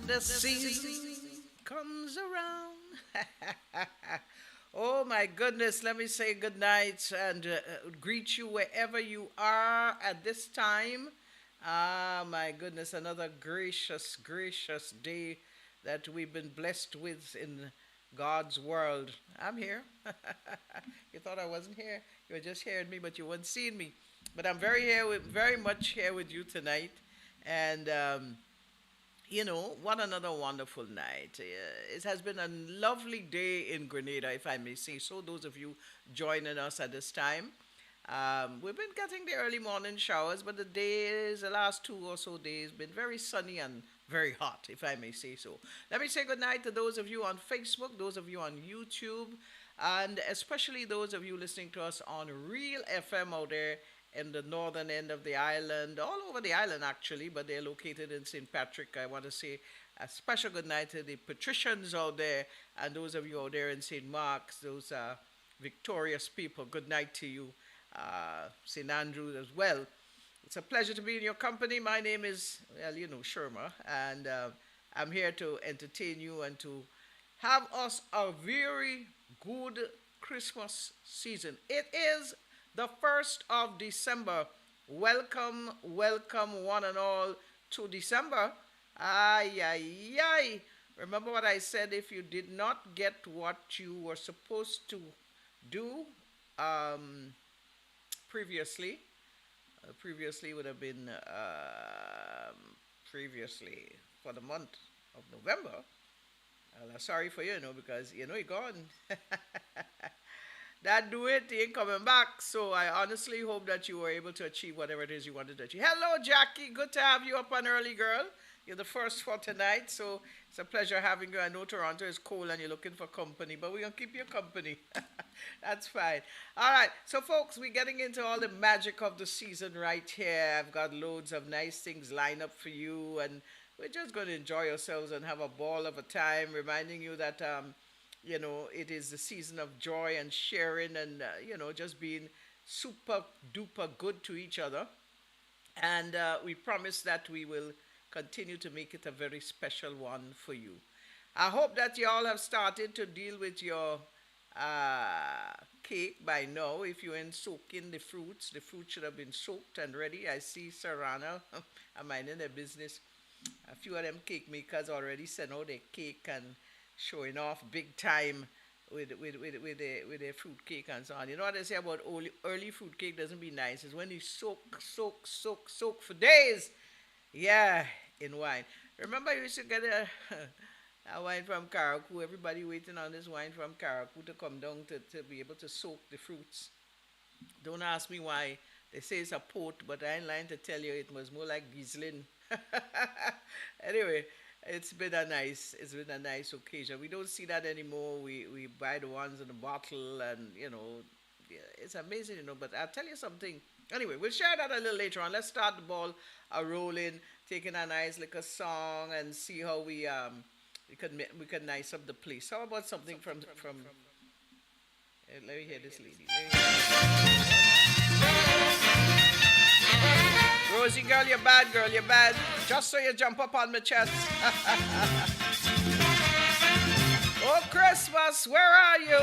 the season comes around. Oh my goodness, let me say good night and greet you wherever you are at this time. Ah, my goodness, another gracious, gracious day that we've been blessed with in God's world. I'm here. You thought I wasn't here? You were just hearing me, but you weren't seeing me. But I'm very much here with you tonight. And what another wonderful night. It has been a lovely day in Grenada, if I may say so. Those of you joining us at this time. We've been getting the early morning showers, but the last 2 or so days, been very sunny and very hot, if I may say so. Let me say good night to those of you on Facebook, those of you on YouTube, and especially those of you listening to us on Real FM out there in the northern end of the island, all over the island actually, but they're located in St. Patrick. I want to say a special good night to the patricians out there and those of you out there in St. Mark's, those victorious people. Good night to you, St. Andrews as well. It's a pleasure to be in your company. My name is, Sherma, and I'm here to entertain you and to have us a very good Christmas season. It is the 1st of December. Welcome, welcome, one and all, to December. Ay, ay, ay. Remember what I said, if you did not get what you were supposed to do previously, previously would have been previously for the month of November. Sorry for you, because you're gone. That do it, he ain't coming back. So I honestly hope that you were able to achieve whatever it is you wanted to achieve. Hello, Jackie. Good to have you up on early, girl. You're the first for tonight, so it's a pleasure having you. I know Toronto is cold and you're looking for company, but we're going to keep you company. That's fine. All right, so folks, we're getting into all the magic of the season right here. I've got loads of nice things lined up for you, and we're just going to enjoy ourselves and have a ball of a time, reminding you that it is the season of joy and sharing and, just being super duper good to each other. And we promise that we will continue to make it a very special one for you. I hope that you all have started to deal with your cake by now. If you ain't soaking the fruit should have been soaked and ready. I see Serrana, I'm minding their business. A few of them cake makers already sent out their cake and showing off big time with their fruit cake and so on. You know what they say about early fruit cake doesn't be nice. It's when you soak for days. Yeah, in wine. Remember you used to get a wine from Karakou. Everybody waiting on this wine from Karakou to come down to be able to soak the fruits. Don't ask me why. They say it's a port, but I ain't lying to tell you it was more like Gislin. Anyway, it's been a nice occasion. We don't see that anymore. We buy the ones in the bottle, and yeah, it's amazing, But I'll tell you something. Anyway, we'll share that a little later on. Let's start the ball rolling, taking a nice little song, and see how we could nice up the place. How about something from let me hear this lady. Rosie, girl, you're bad, girl, you're bad. Just so you jump up on my chest. Oh, Christmas, where are you?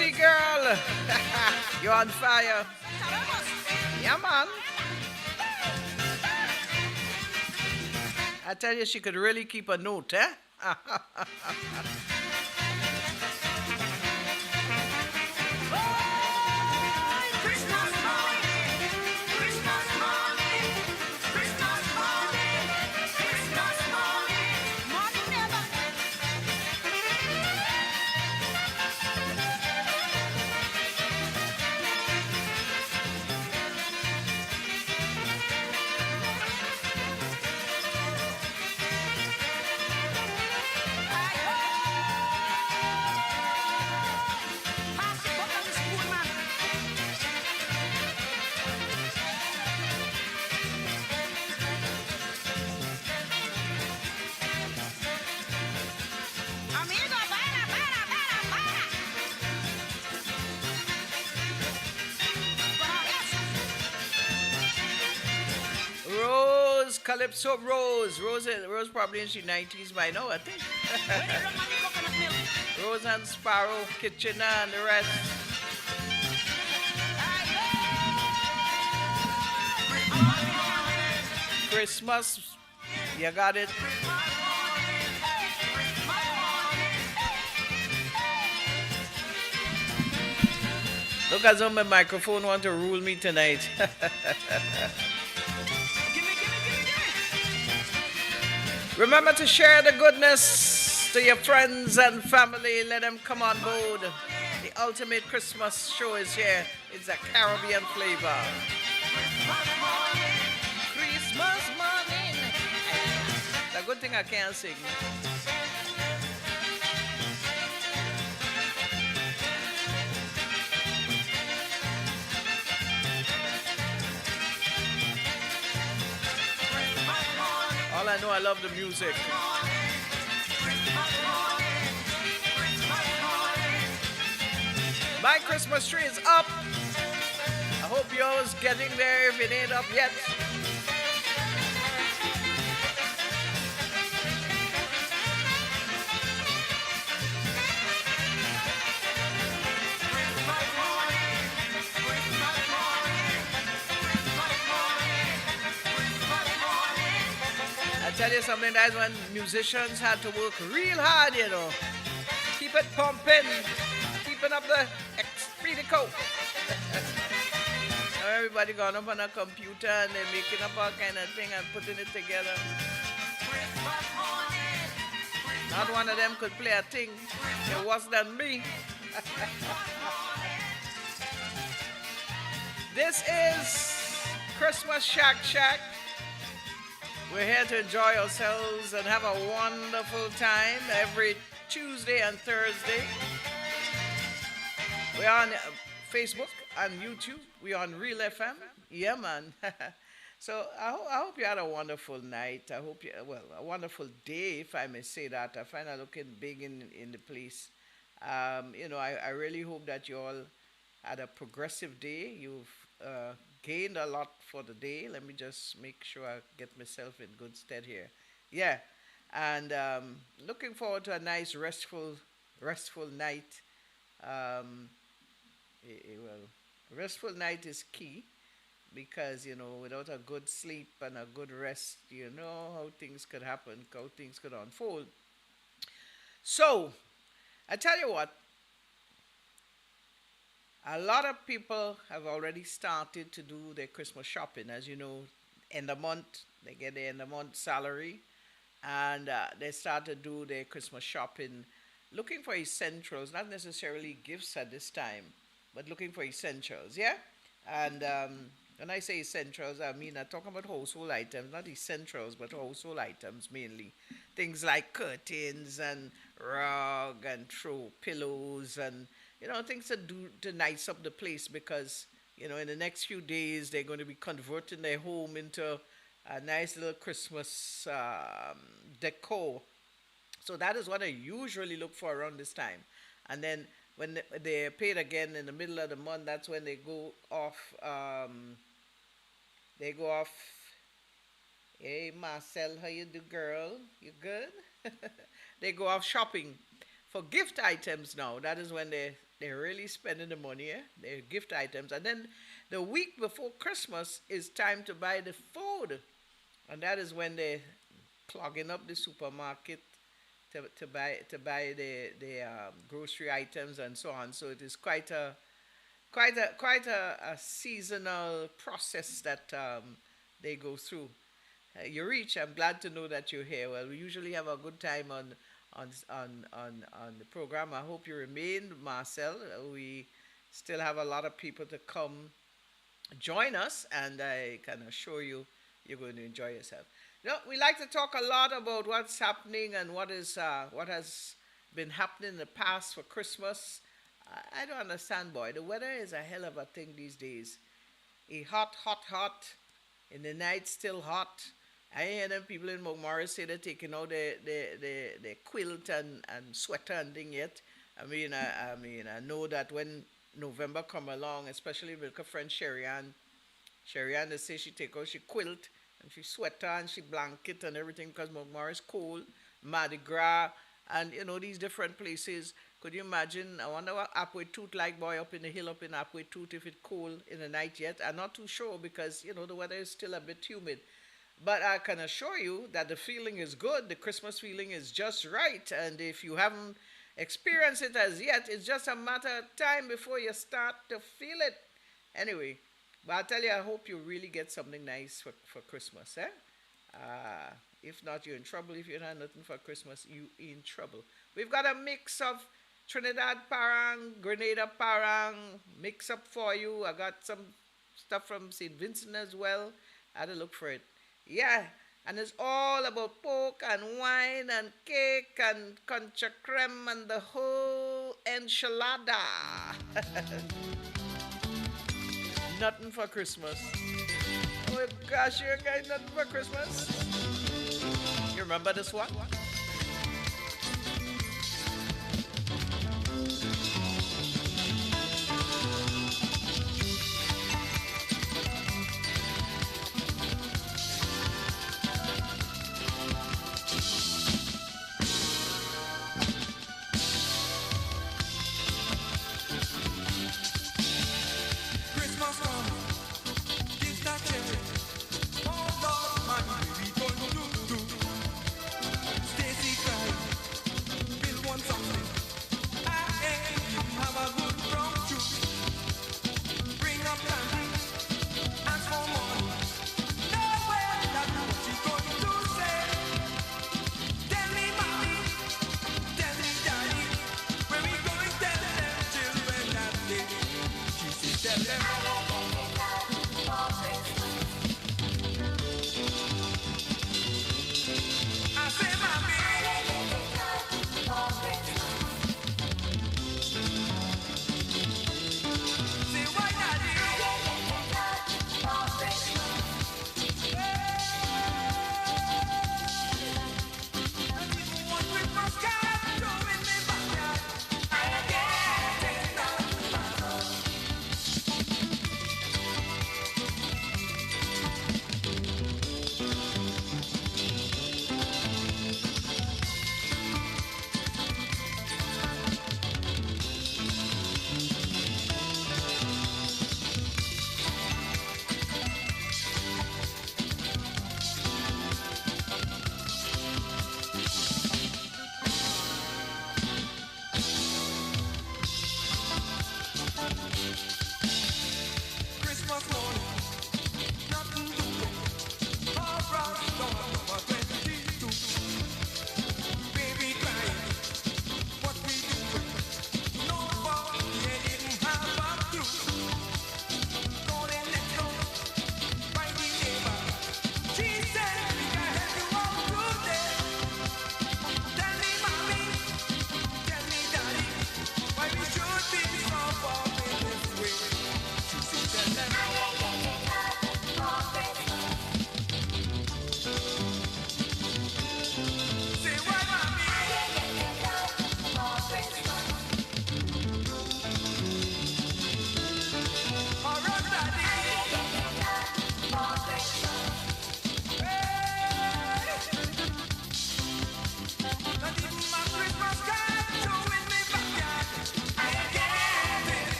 Rosie girl, you're on fire. Yeah, man. I tell you, she could really keep a note, eh? Rose, Calypso Rose. Rose probably in she 90s by now, I think. Rose and Sparrow, Kitchener and the rest. Christmas, you got it. Look as though my microphone want to rule me tonight. Remember to share the goodness to your friends and family. Let them come on board. The ultimate Christmas show is here. It's a Caribbean flavor. Christmas morning. The good thing I can't sing. All I know, I love the music. My Christmas tree is up. I hope yours getting there if it ain't up yet. I tell you something, that's when musicians had to work real hard, you know. Keep it pumping, keeping up the speedy coat. Now everybody gone up on a computer and they're making up all kind of thing and putting it together. Not one of them could play a thing. It was than me. This is Christmas Shak. We're here to enjoy ourselves and have a wonderful time every Tuesday and Thursday. We're on Facebook and YouTube. We're on Real FM. Yeah, man. So I hope you had a wonderful night. I hope a wonderful day, if I may say that. I find it looking big in the place. I really hope that you all had a progressive day. You've gained a lot for the day. Let me just make sure I get myself in good stead here. Yeah, and looking forward to a nice restful night. Restful night is key because without a good sleep and a good rest, you know how things could happen, how things could unfold. So, I tell you what. A lot of people have already started to do their Christmas shopping. As you know, end of month, they get their end of month salary, and they start to do their Christmas shopping, looking for essentials, not necessarily gifts at this time, but looking for essentials, yeah? And when I say essentials, I mean I'm talking about household items, not essentials, but household items mainly. Things like curtains and rug and throw pillows and things to do to nice up the place because, in the next few days, they're going to be converting their home into a nice little Christmas decor. So that is what I usually look for around this time. And then when they're paid again in the middle of the month, that's when they go off. Hey, Marcel, how you do, girl? You good? They go off shopping for gift items now. That is when they They're really spending the money, eh? They're gift items. And then the week before Christmas is time to buy the food. And that is when they're clogging up the supermarket to buy the grocery items and so on. So it is quite a seasonal process that they go through. You reach. I'm glad to know that you're here. Well, we usually have a good time on the program. I hope you remain, Marcel. We still have a lot of people to come join us, and I can assure you, you're going to enjoy yourself. We like to talk a lot about what's happening and what has been happening in the past for Christmas. I don't understand, boy. The weather is a hell of a thing these days. A hot, hot, hot. In the night, still hot. I hear them people in Morris say they're taking out the quilt and sweater and thing yet. I know that when November come along, especially with her friend Sherry Ann, they say she take out she quilt and she sweater and she blanket and everything because Morris cold, Mardi Gras, and these different places. Could you imagine? I wonder what Apwe Tooth like, boy, up in the hill up in Apwe Tooth if it's cold in the night yet. I'm not too sure because the weather is still a bit humid. But I can assure you that the feeling is good. The Christmas feeling is just right. And if you haven't experienced it as yet, it's just a matter of time before you start to feel it. Anyway, but I tell you, I hope you really get something nice for Christmas. If not, you're in trouble. If you don't have nothing for Christmas, you in trouble. We've got a mix of Trinidad parang, Grenada parang, mix up for you. I got some stuff from St. Vincent as well. I had to look for it. Yeah, and it's all about pork and wine and cake and concha creme and the whole enchilada. Nothing for Christmas. Oh my gosh, you ain't got nothing for Christmas? You remember this one? Stay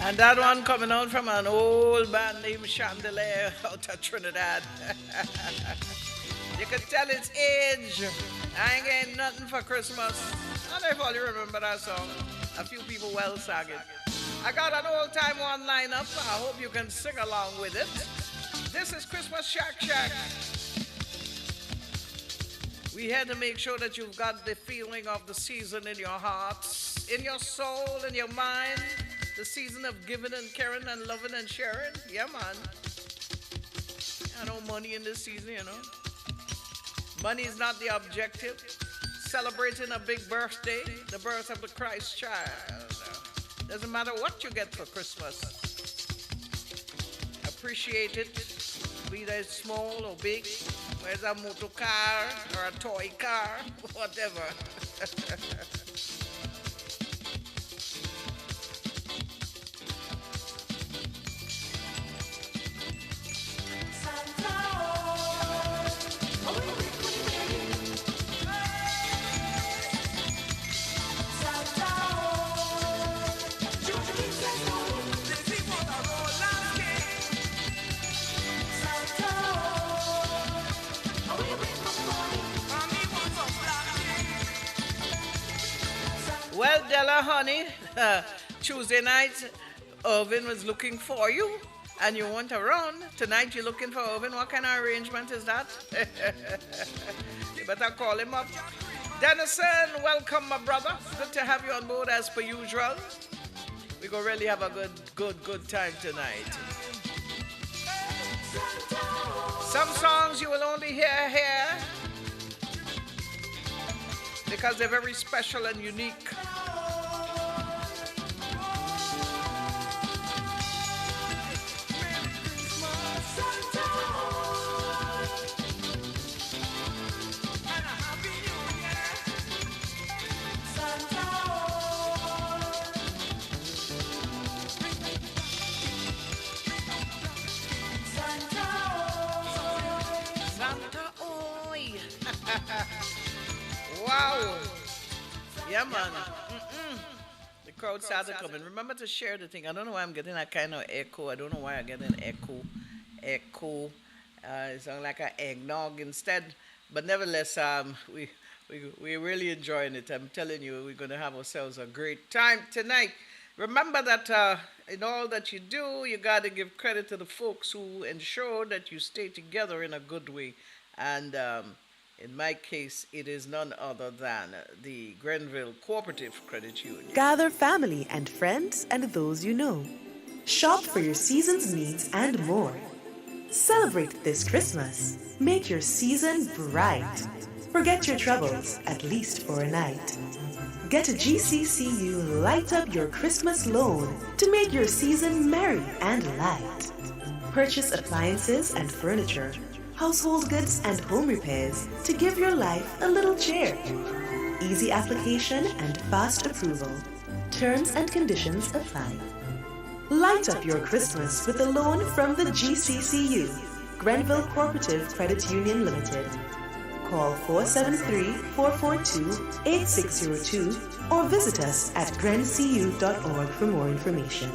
And that one coming out from an old band named Chandelier out of Trinidad. You can tell its age. I ain't getting nothing for Christmas. I don't know if you remember that song. A few people well sang it. I got an old time one lineup. I hope you can sing along with it. This is Christmas Shak. We had to make sure that you've got the feeling of the season in your hearts, in your soul, in your mind. The season of giving and caring and loving and sharing. Yeah, man. I know money in this season, you know. Money is not the objective. Celebrating a big birthday, the birth of the Christ child. Doesn't matter what you get for Christmas. Appreciate it, be that small or big, whether it's a motor car or a toy car, whatever. Well, Della, honey, Tuesday night, Irvin was looking for you, and you weren't around. Tonight, you're looking for Irvin. What kind of arrangement is that? You better call him up. Dennison, welcome, my brother. Good to have you on board as per usual. We're going to really have a good time tonight. Some songs you will only hear here because they're very special and unique. Wow. Yeah, man. The crowd started coming. Remember to share the thing. I don't know why I'm getting that kind of echo. I don't know why I get an echo. It sounds like an eggnog instead. But nevertheless, we're really enjoying it. I'm telling you, we're going to have ourselves a great time tonight. Remember that in all that you do, you got to give credit to the folks who ensure that you stay together in a good way. And in my case, it is none other than the Grenville Cooperative Credit Union. Gather family and friends and those you know. Shop for your season's needs and more. Celebrate this Christmas. Make your season bright. Forget your troubles, at least for a night. Get a GCCU Light Up Your Christmas loan to make your season merry and light. Purchase appliances and furniture, household goods and home repairs to give your life a little cheer. Easy application and fast approval. Terms and conditions apply. Light up your Christmas with a loan from the GCCU, Grenville Cooperative Credit Union Limited. Call 473-442-8602 or visit us at grencu.org for more information.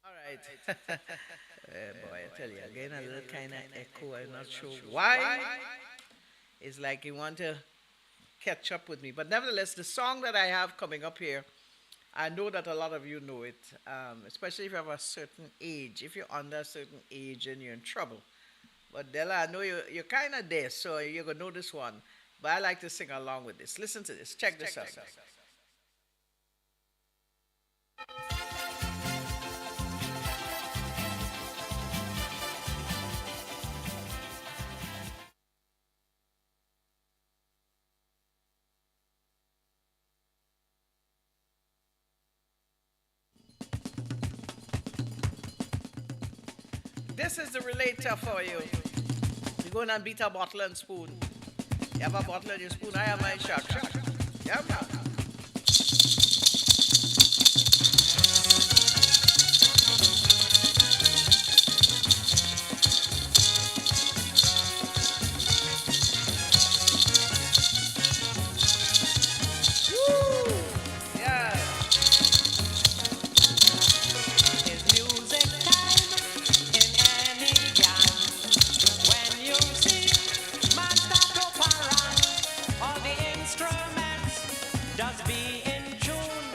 All right. Boy, I tell you, again, a little kind of echo. I'm not sure why. It's like you want to catch up with me. But nevertheless, the song that I have coming up here, I know that a lot of you know it, especially if you have a certain age. If you're under a certain age and you're in trouble. But Della, I know you're kind of there, so you're going to know this one. But I like to sing along with this. Listen to this. Check this out. This is the relator for you. You go and beat a bottle and spoon. You have a bottle and your spoon. I have my Shak. Yeah, man. Woo! Yeah. It's music time in any gang. When you see man start up around, all the instruments just be in tune,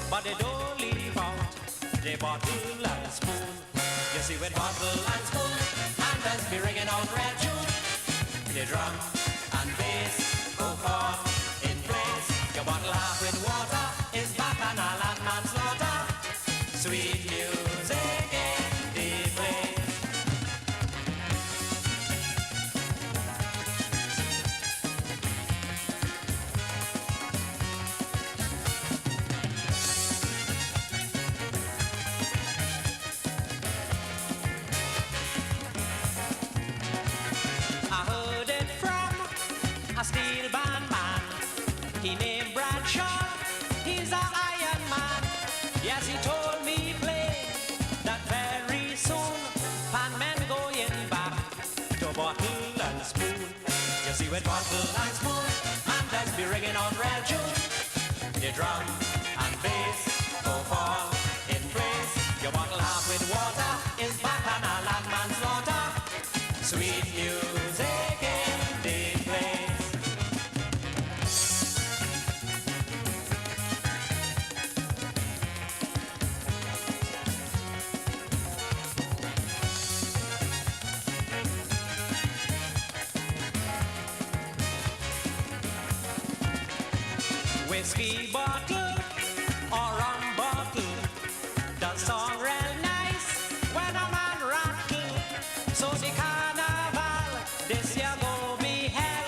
but they don't leave out the bottle and spoon. You see with bottle and spoon, and just be ringing out red tune. The drum and bass go for in place. Your bottle half with water is bacchanal and manslaughter. Sweet music in the place. I heard it from a steel band man. He named Bradshaw. He's a Iron Man. Yes, he told me plain that very soon pan men going back to bottle and spoon. You see with bottle and spoon, and let's be ringing on red tune. The drum and bass go fall in place. Your bottle half with water is bacchanal and manslaughter. Sweet music in the place. Whiskey bottle or rum bottle, the song real nice when a man rattle. So the carnival this year go be hell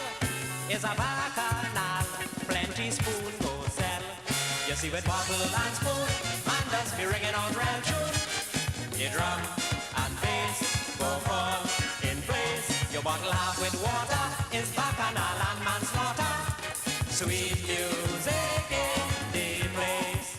is a bacchanal, plenty spoon go sell. You see with bottle and spoon, man just be ringing on real tune. The drum and bass go fall in place. Your bottle half with water is bacchanal and manslaughter. Sweet music in the place.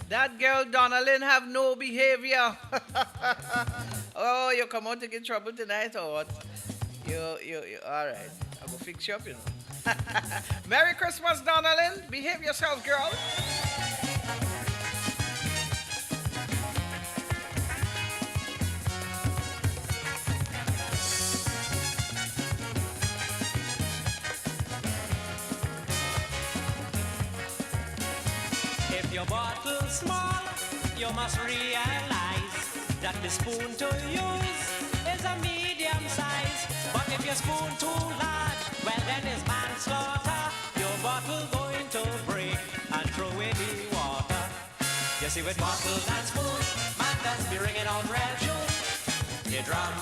That girl Donnelly have no behavior. Oh, you come out to get trouble tonight or what? You. All right. I will fix you up, you know. Merry Christmas, Donnelly. Behave yourself, girl. If your bottle's small, you must realize that the spoon to use is a medium size. But if your spoon too large, well then it's manslaughter. Your bottle going to break and throw away the water. You see with bottle and spoon, man does be ringing on red tune. The drum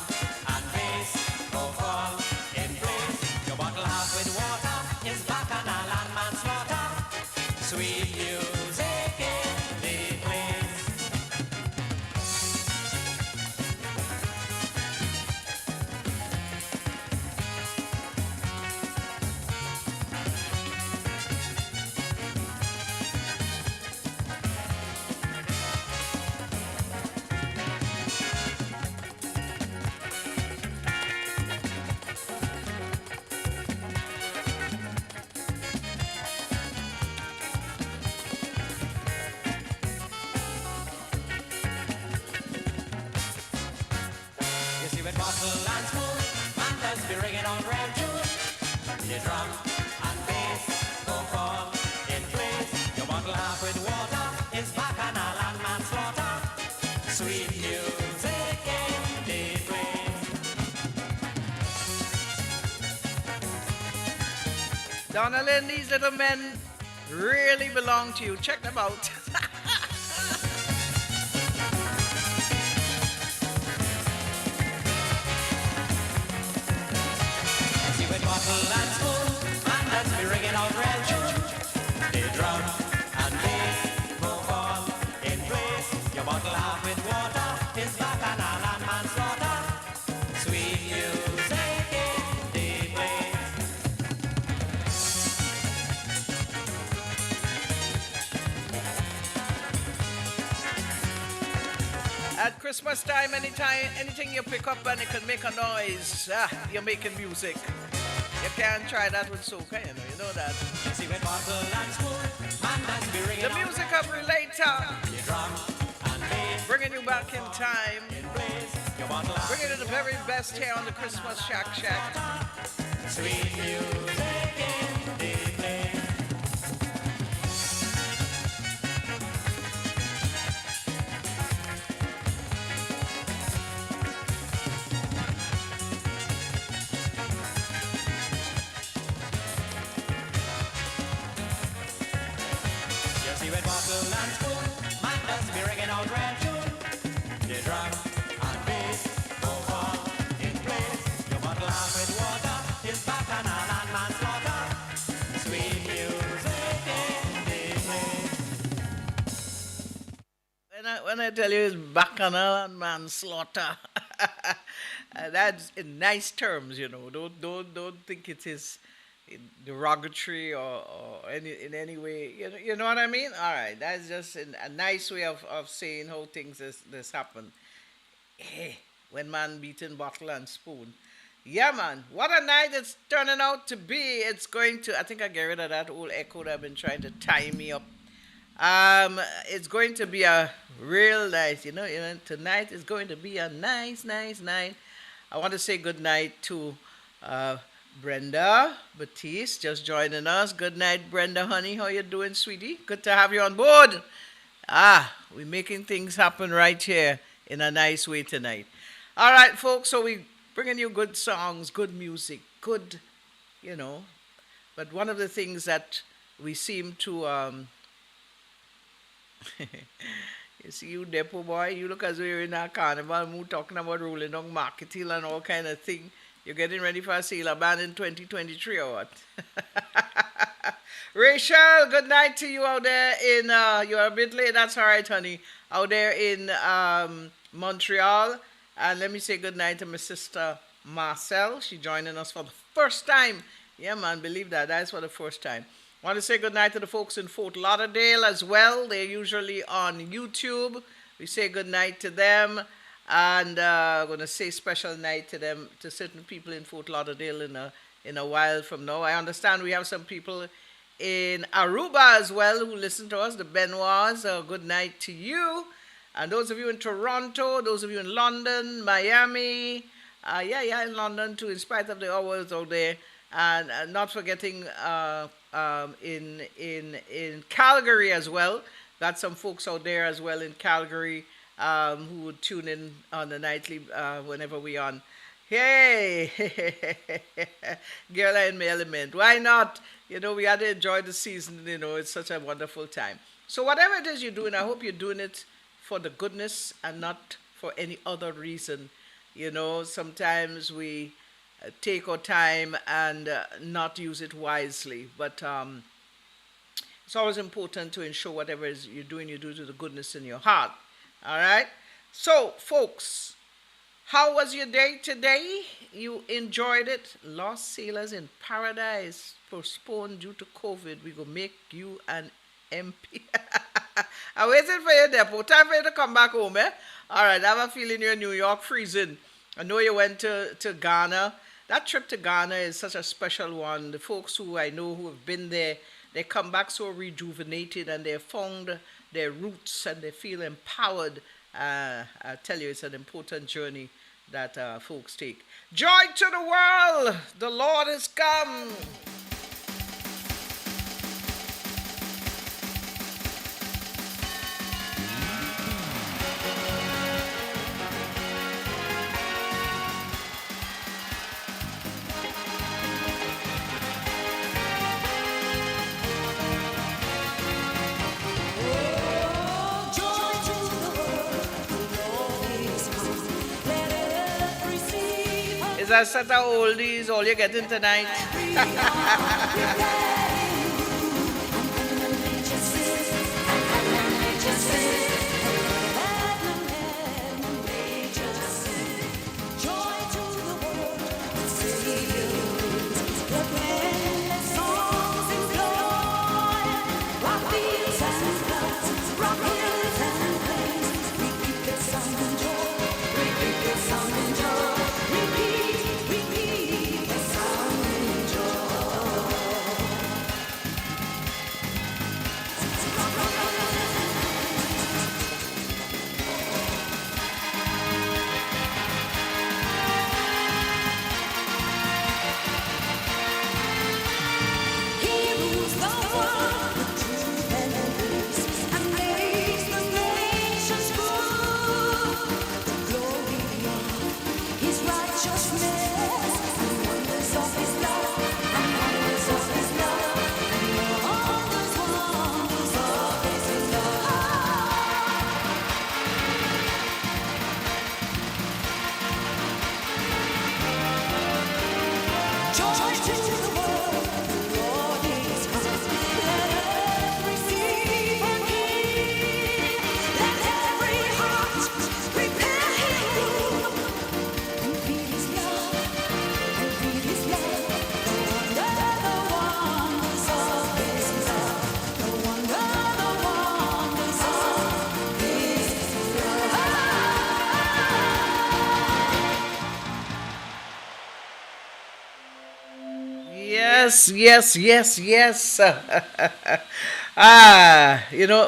and bass go fall in place. Your bottle half with water is bacchanal and manslaughter. Sweet music in the place. You see with bottle and spoon, man does be ringing on red tune. The drum and bass go fall in place. Your bottle half with water is bacchanal and manslaughter. Sweet music in the place. Donnelly, these little men really belong to you. Check them out. bottle and spoon, man that's be ringing out red tune. The drum and bass go fall in place. Your bottle half with water is bacchanal and manslaughter. Sweet music in the place. At Christmas time, anything you pick up and it can make a noise, you're making music. You can't try that with soca, you know that. You see with bottle and spoon, man that's be ringing The out music of Relator, the drum and bass bringing you back in time, in place. Your bottle half bringing you the very best here on the Christmas Shack. sweet music in the place. You see with bottle and spoon, man does be ringing out red tune. The drum and bass go all in place. Your bottle half with water is bacchanal and manslaughter. Sweet music in the place. When I tell you it's bacchanal and manslaughter, that's in nice terms, Don't think it is derogatory or in any way. You know what I mean? All right, that's just a nice way of saying how things this happen. Hey, when man beating bottle and spoon. Yeah, man. What a night it's turning out to be. It's going to. I think I get rid of that old echo that I've been trying to tie me up. It's going to be a real nice, tonight is going to be a nice night. I want to say good night to Brenda Batiste just joining us. Good night, Brenda, honey. How you doing, sweetie? Good to have you on board. We're making things happen right here in a nice way tonight. All right, folks. So we bringing you good songs, good music, good, But one of the things that we seem to you see, you depot boy, you look as though you're in a carnival mood talking about rolling on Market Hill and all kind of thing. You're getting ready for a sailor band in 2023 or what? Rachel, good night to you out there in, you're a bit late, that's all right, honey. Out there in Montreal. And let me say good night to my sister Marcel. She's joining us for the first time. Yeah, man, believe that. That's for the first time. I want to say good night to the folks in Fort Lauderdale as well. They're usually on YouTube. We say good night to them. And I'm going to say special night to them, to certain people in Fort Lauderdale in a while from now. I understand we have some people in Aruba as well who listen to us, the Benoits. Good night to you. And those of you in Toronto, those of you in London, Miami, in London too, in spite of the hours out there. And not forgetting in Calgary as well. Got some folks out there as well in Calgary who would tune in on the nightly whenever we on. Hey, girl, in my element. Why not? We had to enjoy the season. It's such a wonderful time. So whatever it is you're doing, I hope you're doing it for the goodness and not for any other reason. Sometimes we take our time and not use it wisely. But it's always important to ensure whatever it is you're doing, you do to the goodness in your heart. All right? So, folks, how was your day today? You enjoyed it? Lost Sailors in Paradise postponed due to COVID. We go make you an MP. I'm waiting for you, Depot. Time for you to come back home, eh? All right, I have a feeling you're in New York freezing. I know you went to Ghana. That trip to Ghana is such a special one. The folks who I know who have been there, they come back so rejuvenated and they found their roots and they feel empowered. I tell you, it's an important journey that folks take. Joy to the world! The Lord has come! a set of oldies, all you're getting tonight. Yes, yes, yes, yes.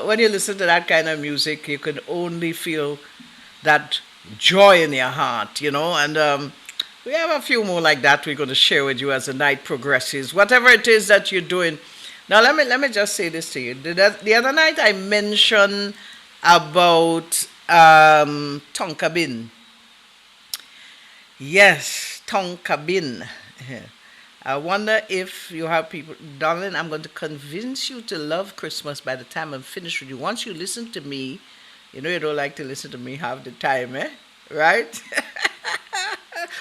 When you listen to that kind of music, you can only feel that joy in your heart, and we have a few more like that we're going to share with you as the night progresses. Whatever it is that you're doing. Now, let me just say this to you. The other night I mentioned about Tonka Bin. Yes, Tonka Bin. I wonder if you have people, darling, I'm going to convince you to love Christmas by the time I'm finished with you. Once you listen to me, you know you don't like to listen to me half the time, eh? Right?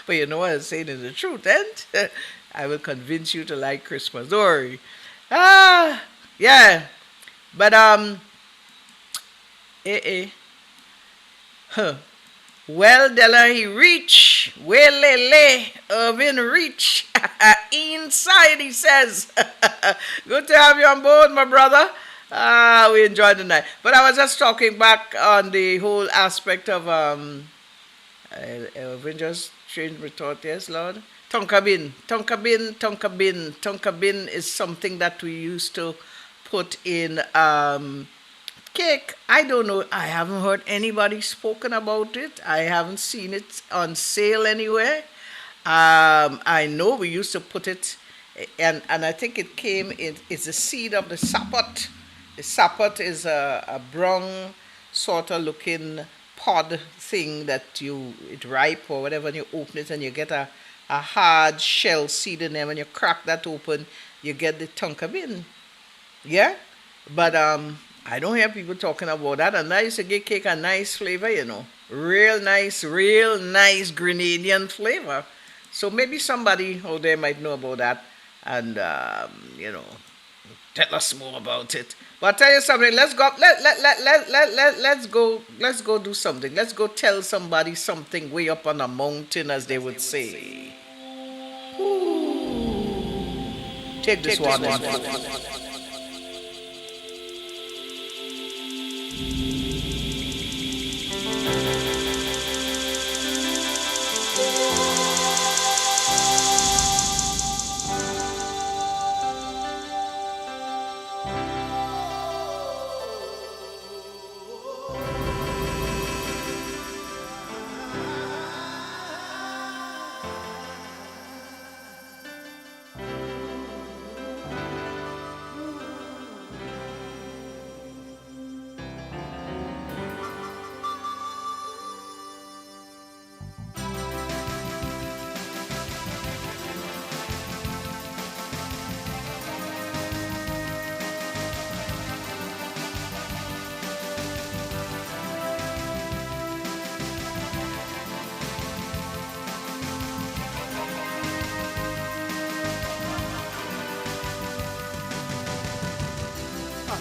But you know what I'm saying is the truth, and I will convince you to like Christmas. Don't worry. Yeah. But, eh. Huh. Well, Della, he reach. Well, lele, Irvin reach. Inside, he says. Good to have you on board, my brother. We enjoyed the night. But I was just talking back on the whole aspect of, Irvin just changed my thought, yes, Lord. Tonka bin. Tonka bin, tonka bin. Tonka bin is something that we used to put in, cake. I don't know. I haven't heard anybody spoken about it. I haven't seen it on sale anywhere. I know we used to put it, and I think it came. It's the seed of the sapot. The sapot is a brown sort of looking pod thing that it ripe or whatever, and you open it and you get a hard shell seed in there. When you crack that open, you get the tonka bean. Yeah, but I don't hear people talking about that, and that used to give cake a nice flavor, real nice Grenadian flavor. So maybe somebody out there might know about that, and tell us more about it. But I'll tell you something. Let's go. Let's go do something. Let's go tell somebody something way up on a mountain, as they would say. Take this one.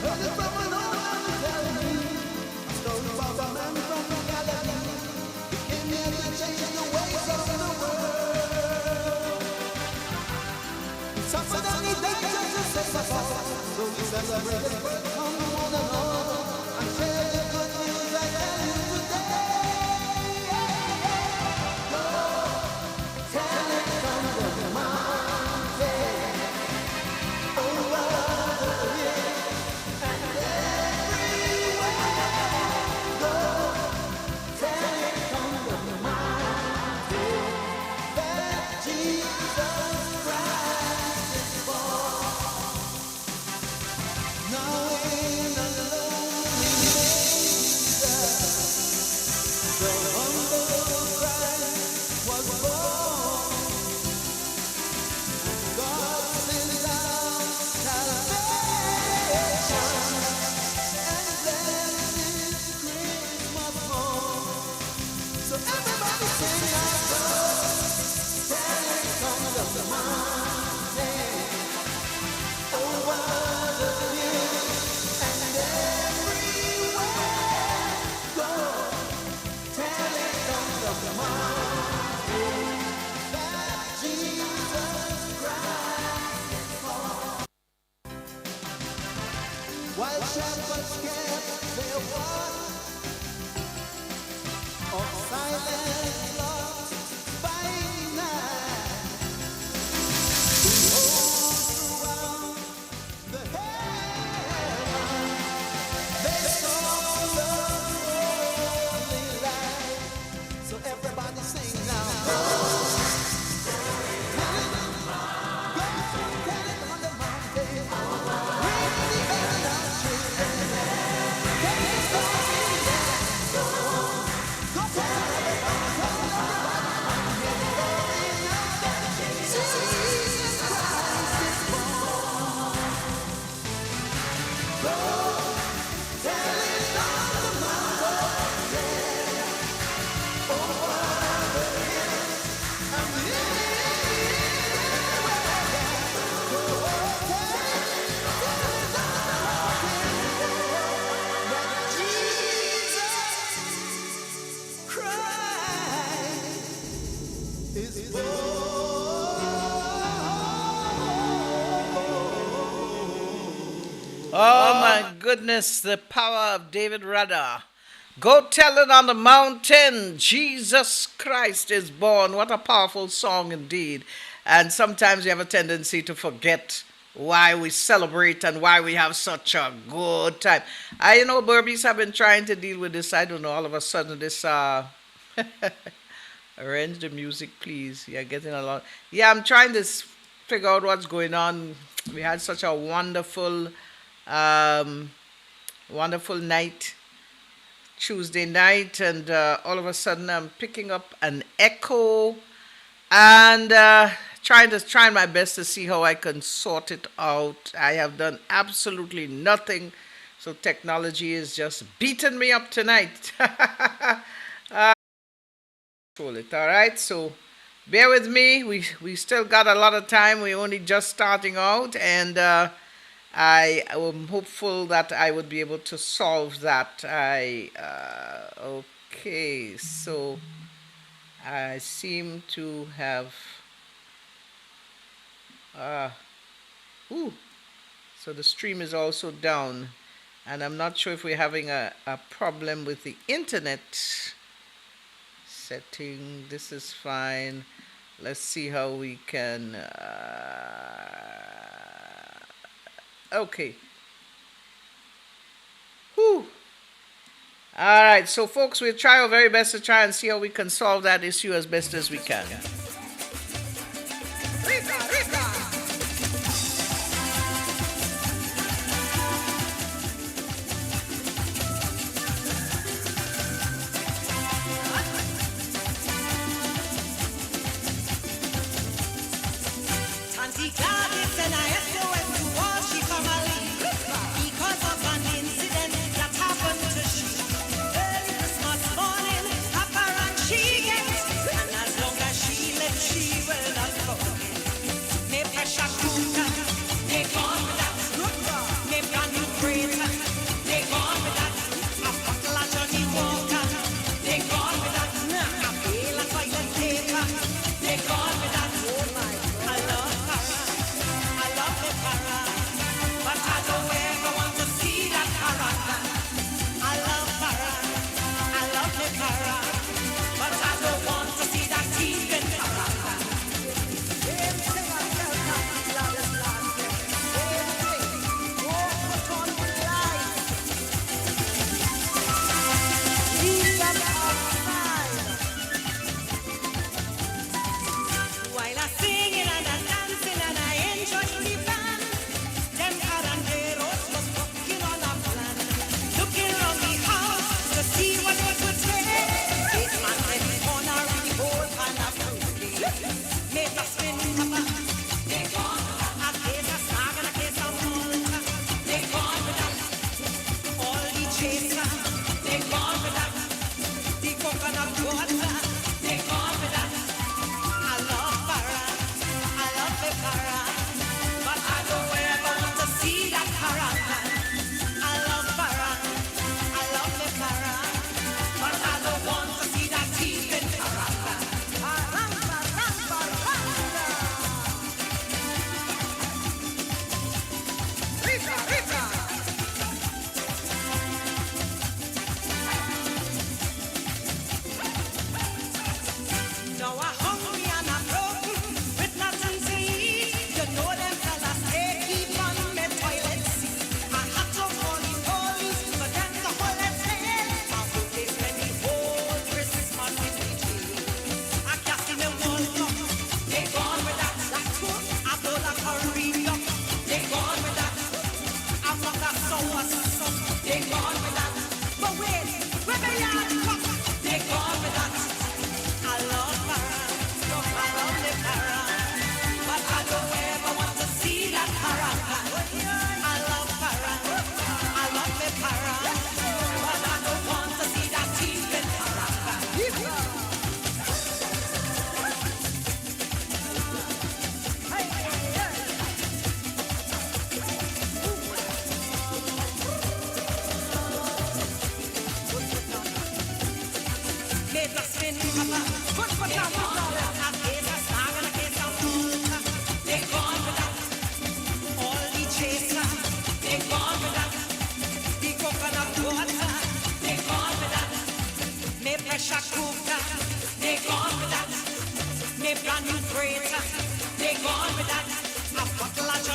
Heard it from an old man tell me a story about a man from Galilee. He came here to change the ways of the world. He suffered and he died just to set us apart. So we celebrate his birth, come one and all, and share the good news I tell you today. Go, tell it from the mountain, over the hill and everywhere. Go, tell it from the mountain that Jesus Christ is born. Now in a lonely manger, the humble Christ was born. God sent down salvation and blessed His Christmas morn. So everybody sing out, tell it from the mountain, over the hill and everywhere. Go, tell it from the mountain that Jesus Christ is born. While shepherds kept their watch of silent flocks by night, behold, throughout the heaven they saw the holy light. So everybody sing now. Go, tell it, go, tell it on the mountain. Ring the bell of children. Tell the story there. Go tell everybody, tell everybody. That Jesus Christ is born. Go, tell it on the mountain, over the hill and everywhere. Go, tell it on the mountain that Jesus Christ is born. Oh my goodness, the power of David Rudder. Go tell it on the mountain, Jesus Christ is born. What a powerful song indeed. And sometimes we have a tendency to forget why we celebrate and why we have such a good time. I know Burbies have been trying to deal with this. I don't know, all of a sudden this arrange the music, please. You're getting a lot. Yeah, I'm trying to figure out what's going on. We had such a wonderful night, Tuesday night, and all of a sudden I'm picking up an echo and trying my best to see how I can sort it out. I have done absolutely nothing, so technology is just beating me up tonight. Control it. All right, so bear with me. We still got a lot of time. We're only just starting out, and I am hopeful that I would be able to solve that. Okay, so I seem to have so the stream is also down, and I'm not sure if we're having a problem with the internet setting. This is fine. Let's see how we can okay. Whew. All right, so folks, we'll try our very best to try and see how we can solve that issue as best as we can. Auntie Gladys and I SOS to all she family because of an incident that happened to she. Early Christmas morning, apparent she gets, and as long as she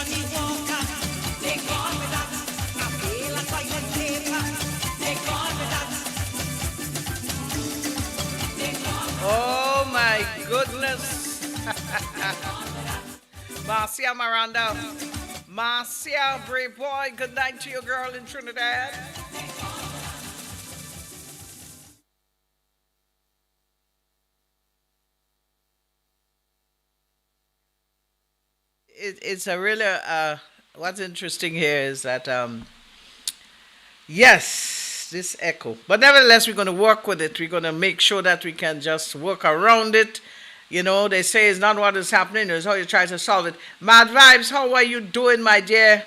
Johnny Walker. They call me that. I feel like toilet paper. They call me that. Oh my goodness. Marcia Miranda. Marcia, brave boy. Good night to your girl in Trinidad. It's a really what's interesting here is that yes, this echo, but nevertheless we're going to work with it. We're going to make sure that we can just work around it. You know, they say it's not what is happening, it's how you try to solve it. Mad Vibes, how are you doing, my dear?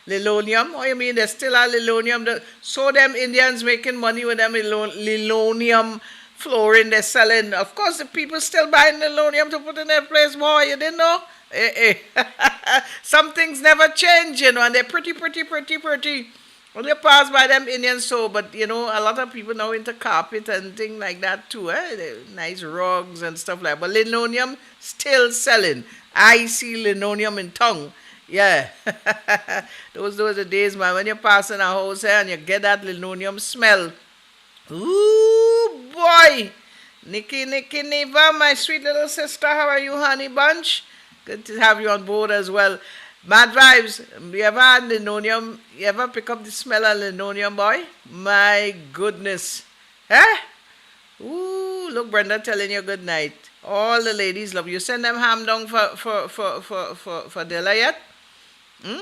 Lilonium, what do you mean there's still a lilonium? So them Indians making money with them lilonium flooring they're selling. Of course the people still buying lilonium to put in their place. Boy, you didn't know? Some things never change, you know, and they're pretty, pretty, pretty, pretty. When you pass by them Indians, so, but you know, a lot of people now into carpet and things like that too, nice rugs and stuff like that. But linoleum still selling. I see linoleum in tongue. Yeah. those are the days, man, when you pass in a house and you get that linoleum smell. Ooh, boy. Nikki Neva, my sweet little sister, how are you, honey bunch? Good to have you on board as well. Mad Vibes, you ever had linoleum? You ever pick up the smell of linoleum, boy? My goodness. Huh? Ooh, look, Brenda telling you good night. All the ladies love you. Send them ham down for Della yet? Hmm?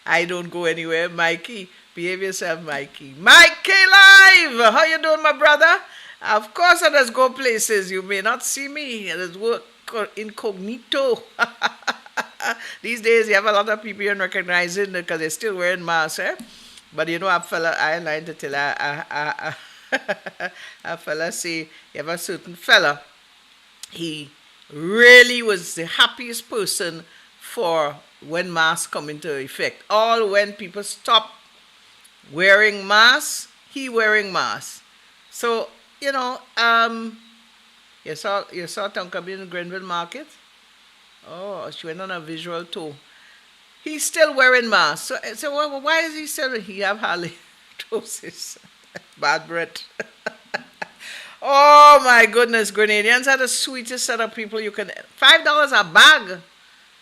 I don't go anywhere. Mikey, behave yourself, Mikey. Mikey Live! How you doing, my brother? Of course, I just go places. You may not see me. I just work incognito. These days, you have a lot of people you recognizing because they're still wearing masks, eh? But you know, a fella, I like to tell a fella say, you have a certain fella, he really was the happiest person for when masks come into effect. All when people stop wearing masks, he wearing masks. So, you know, you saw Tonka in Grenville Market? Oh, she went on a visual tour. He's still wearing masks. So why is he still? He have halitosis, bad breath. Oh my goodness, Grenadians are the sweetest set of people you can. $5 a bag.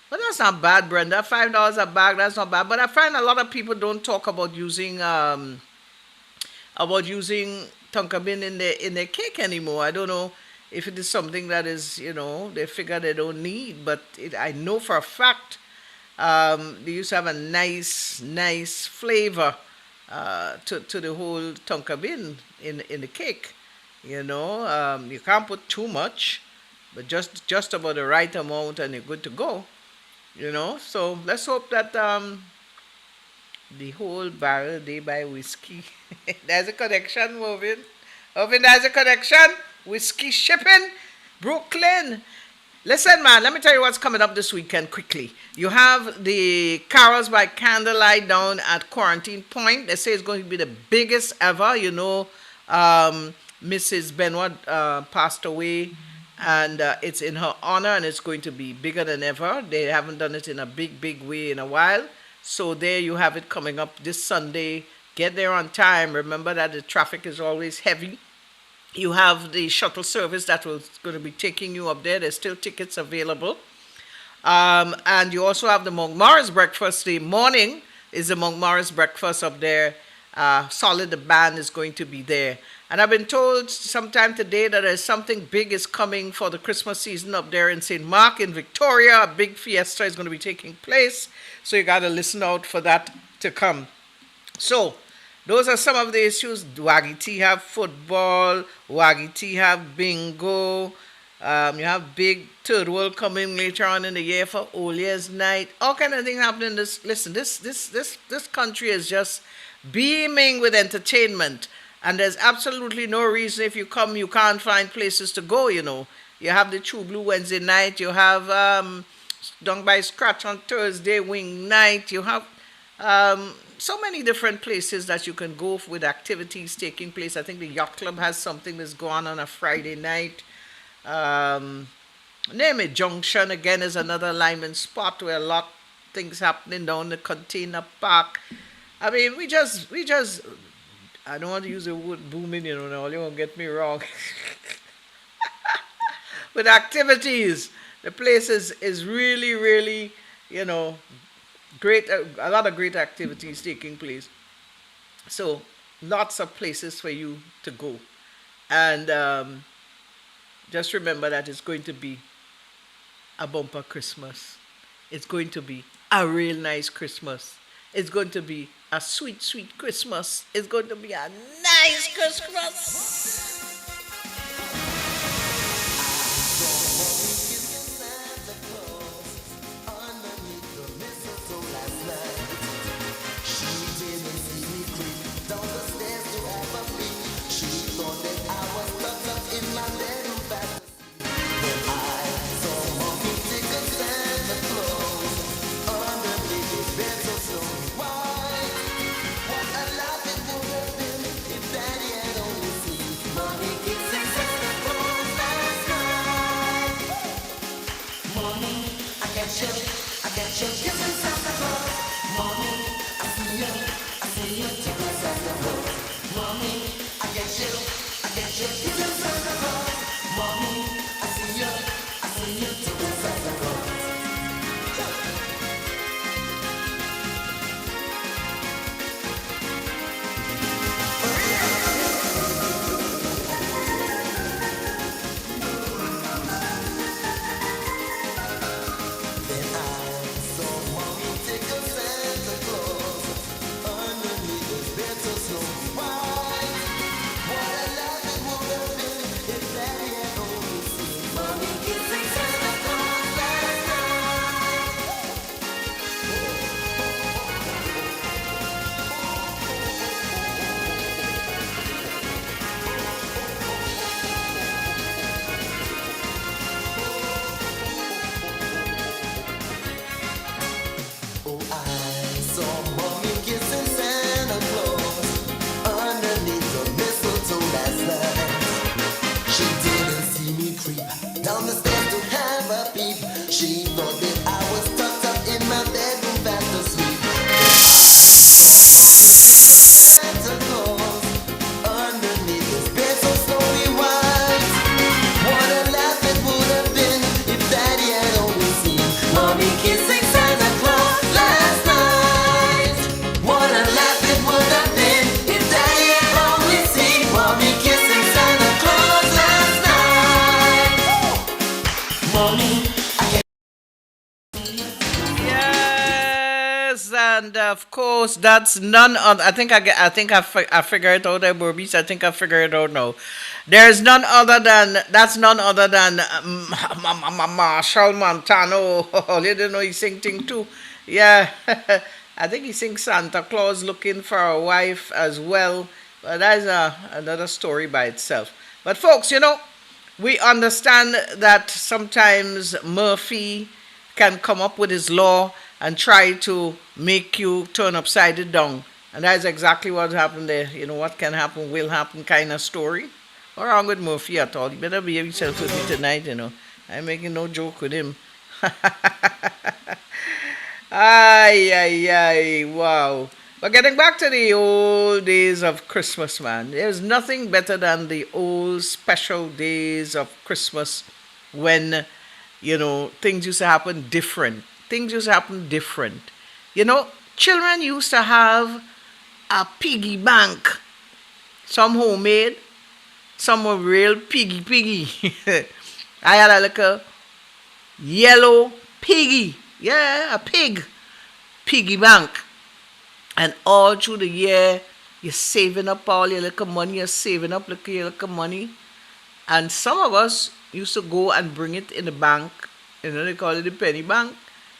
But that's not bad, Brenda. $5 a bag, that's not bad. But I find a lot of people don't talk about using tonka bean in their cake anymore. I don't know if it is something that is, you know, they figure they don't need, but I know for a fact they used to have a nice flavor to the whole tonka bean in the cake. You know, you can't put too much, but just about the right amount, and you're good to go. You know, so let's hope that the whole barrel they buy whiskey. There's a connection, Movin. Movin, there's a connection. Whiskey shipping, Brooklyn. Listen, man, let me tell you what's coming up this weekend quickly. You have the Carols by Candlelight down at Quarantine Point. They say it's going to be the biggest ever. You know, Mrs. Benoit passed away, and it's in her honor, and it's going to be bigger than ever. They haven't done it in a big way in a while. So there you have it coming up this Sunday. Get there on time. Remember that the traffic is always heavy. You have the shuttle service that was going to be taking you up there. There's still tickets available. And you also have the Monk Morris breakfast. The morning is the Monk Morris breakfast up there. Solid, the band is going to be there. And I've been told sometime today that there's something big is coming for the Christmas season up there in St. Mark in Victoria. A big fiesta is going to be taking place. So you got to listen out for that to come. So those are some of the issues. Waggy T have football. Waggy T have bingo. You have big third world coming later on in the year for Old Year's Night. All kind of things happening. This country is just beaming with entertainment. And there's absolutely no reason if you come, you can't find places to go, you know. You have the True Blue Wednesday night. You have Dunk by Scratch on Thursday, Wing Night. You have so many different places that you can go with activities taking place. I think the Yacht Club has something that's going on a Friday night. Name it. Junction again is another alignment spot where a lot things happening down the container park. I mean, we just. I don't want to use the word booming, now you won't get me wrong. With activities, the place is really, really, you know, great. A lot of great activities taking place. So, lots of places for you to go. And just remember that it's going to be a bumper Christmas. It's going to be a real nice Christmas. It's going to be a sweet, sweet Christmas. It's going to be a nice Christmas. Yes, and of course that's none other. I think I figured it out, Burbies. I think I figured it out now. There's none other than that's none other than Marshall Montano. You didn't know he sing thing too. Yeah, I think he sings Santa Claus looking for a wife as well. But that's another story by itself. But folks, we understand that sometimes Murphy can come up with his law and try to make you turn upside down. And that's exactly what happened there. What can happen will happen kind of story. What's wrong with Murphy at all? You better behave yourself with me tonight. I'm making no joke with him. Ay, ay, ay, wow. But getting back to the old days of Christmas, man, there's nothing better than the old special days of Christmas when, things used to happen different. Things used to happen different. Children used to have a piggy bank, some homemade, some were real piggy. I had a little yellow piggy. Yeah, a piggy bank. And all through the year, you're saving up all your little money, you're saving up your little money. And some of us used to go and bring it in the bank, they call it the penny bank,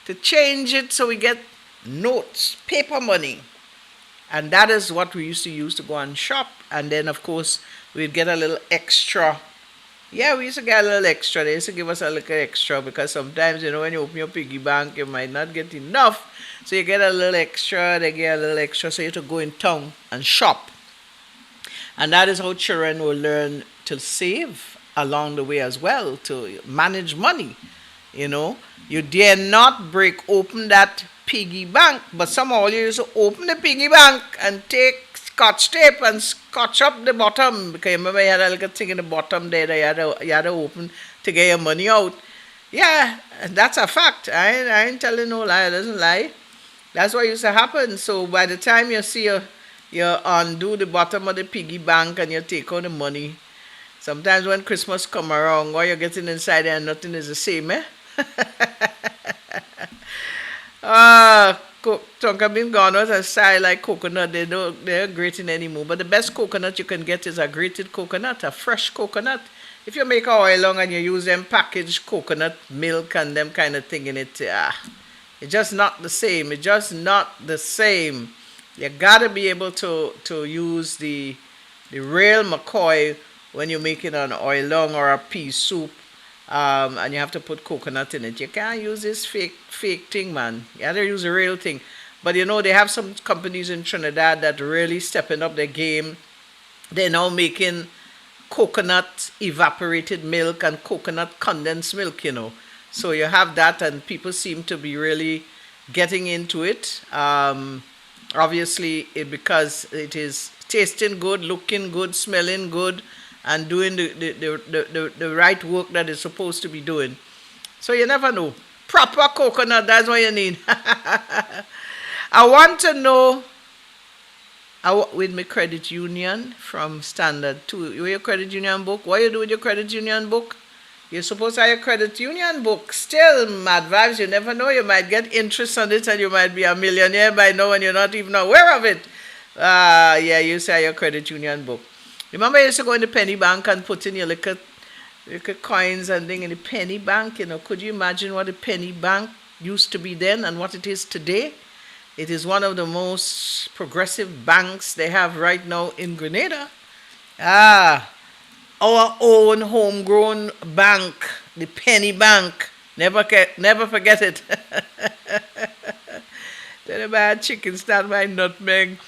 to change it so we get notes, paper money. And that is what we used to use to go and shop. And then, of course, we'd get a little extra. Yeah, we used to get a little extra. They used to give us a little extra because sometimes, when you open your piggy bank, you might not get enough. So you get a little extra, they get a little extra, so you have to go in town and shop. And that is how children will learn to save along the way as well to manage money. You know, you dare not break open that piggy bank, but somehow you used to open the piggy bank and take scotch tape and scotch up the bottom because you remember you had a little thing in the bottom there that you had to open to get your money out. Yeah, that's a fact. I ain't telling no lie. I doesn't lie. That's what used to happen. So by the time you undo the bottom of the piggy bank and you take out the money, sometimes when Christmas come around, while you're getting inside there and nothing is the same, eh? Tonka bean gone out and style like coconut. They're grating anymore. But the best coconut you can get is a grated coconut, a fresh coconut. If you make a oil long and you use them packaged coconut milk and them kind of thing in it, it's just not the same. It's just not the same. You gotta be able to use the real McCoy when you're making an oil long or a pea soup, and you have to put coconut in it. You can't use this fake thing, man. You have to use the real thing. But you know, they have some companies in Trinidad that really stepping up their game. They're now making coconut evaporated milk and coconut condensed milk, you know. So you have that, and people seem to be really getting into it. Obviously, because it is tasting good, looking good, smelling good, and doing the right work that it's supposed to be doing. So you never know. Proper coconut, that's what you need. I want to know, with my credit union from Standard 2. Your credit union book, what you do with your credit union book? You're supposed to have your credit union book. Still, my advice, you never know. You might get interest on it and you might be a millionaire by now and you're not even aware of it. Yeah, you say your credit union book. Remember you used to go in the penny bank and put in your little coins and thing in the penny bank? You know, could you imagine what a penny bank used to be then and what it is today? It is one of the most progressive banks they have right now in Grenada. Our own homegrown bank, the penny bank. Never forget it. Then about chicken stand by nutmeg.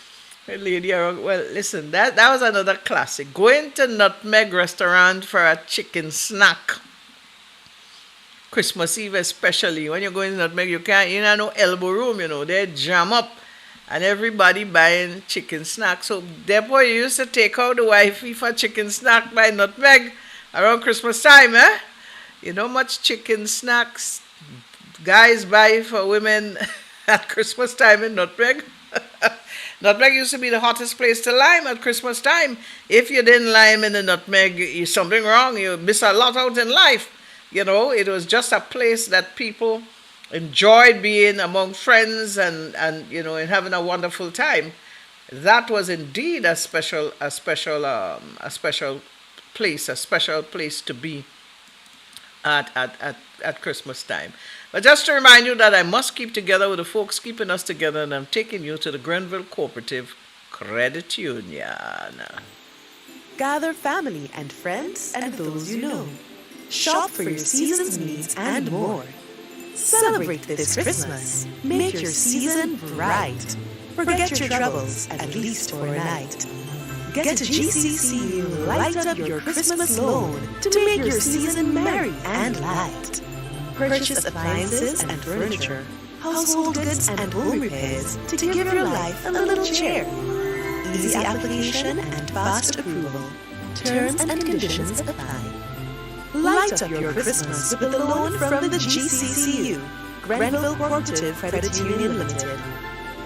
Lady, well, listen, that was another classic. Going to Nutmeg restaurant for a chicken snack. Christmas Eve especially. When you're going to Nutmeg, you don't no elbow room, you know. They jam up and everybody buying chicken snack. So therefore you used to take out the wifey for chicken snack by Nutmeg around Christmas time, eh? You know much chicken snacks guys buy for women at Christmas time in Nutmeg? Nutmeg used to be the hottest place to lime at Christmas time. If you didn't lime in the Nutmeg, is something wrong. You miss a lot out in life. You know, it was just a place that people enjoyed being among friends and you know, and having a wonderful time. That was indeed a special place to be at Christmas time. But just to remind you that I must keep together with the folks keeping us together, and I'm taking you to the Grenville Cooperative Credit Union. Gather family and friends and those you know. Shop for your season's needs and more. Celebrate this Christmas. Make your season bright. Forget your troubles, at least for a night. Get to GCC and light up your Christmas loan to make your season merry and light. Purchase appliances and furniture, household goods and home repairs to give your life a little cheer. Easy application and fast approval. Terms and conditions apply. Light up your Christmas with a loan from the GCCU, Grenville Cooperative Credit Union Limited.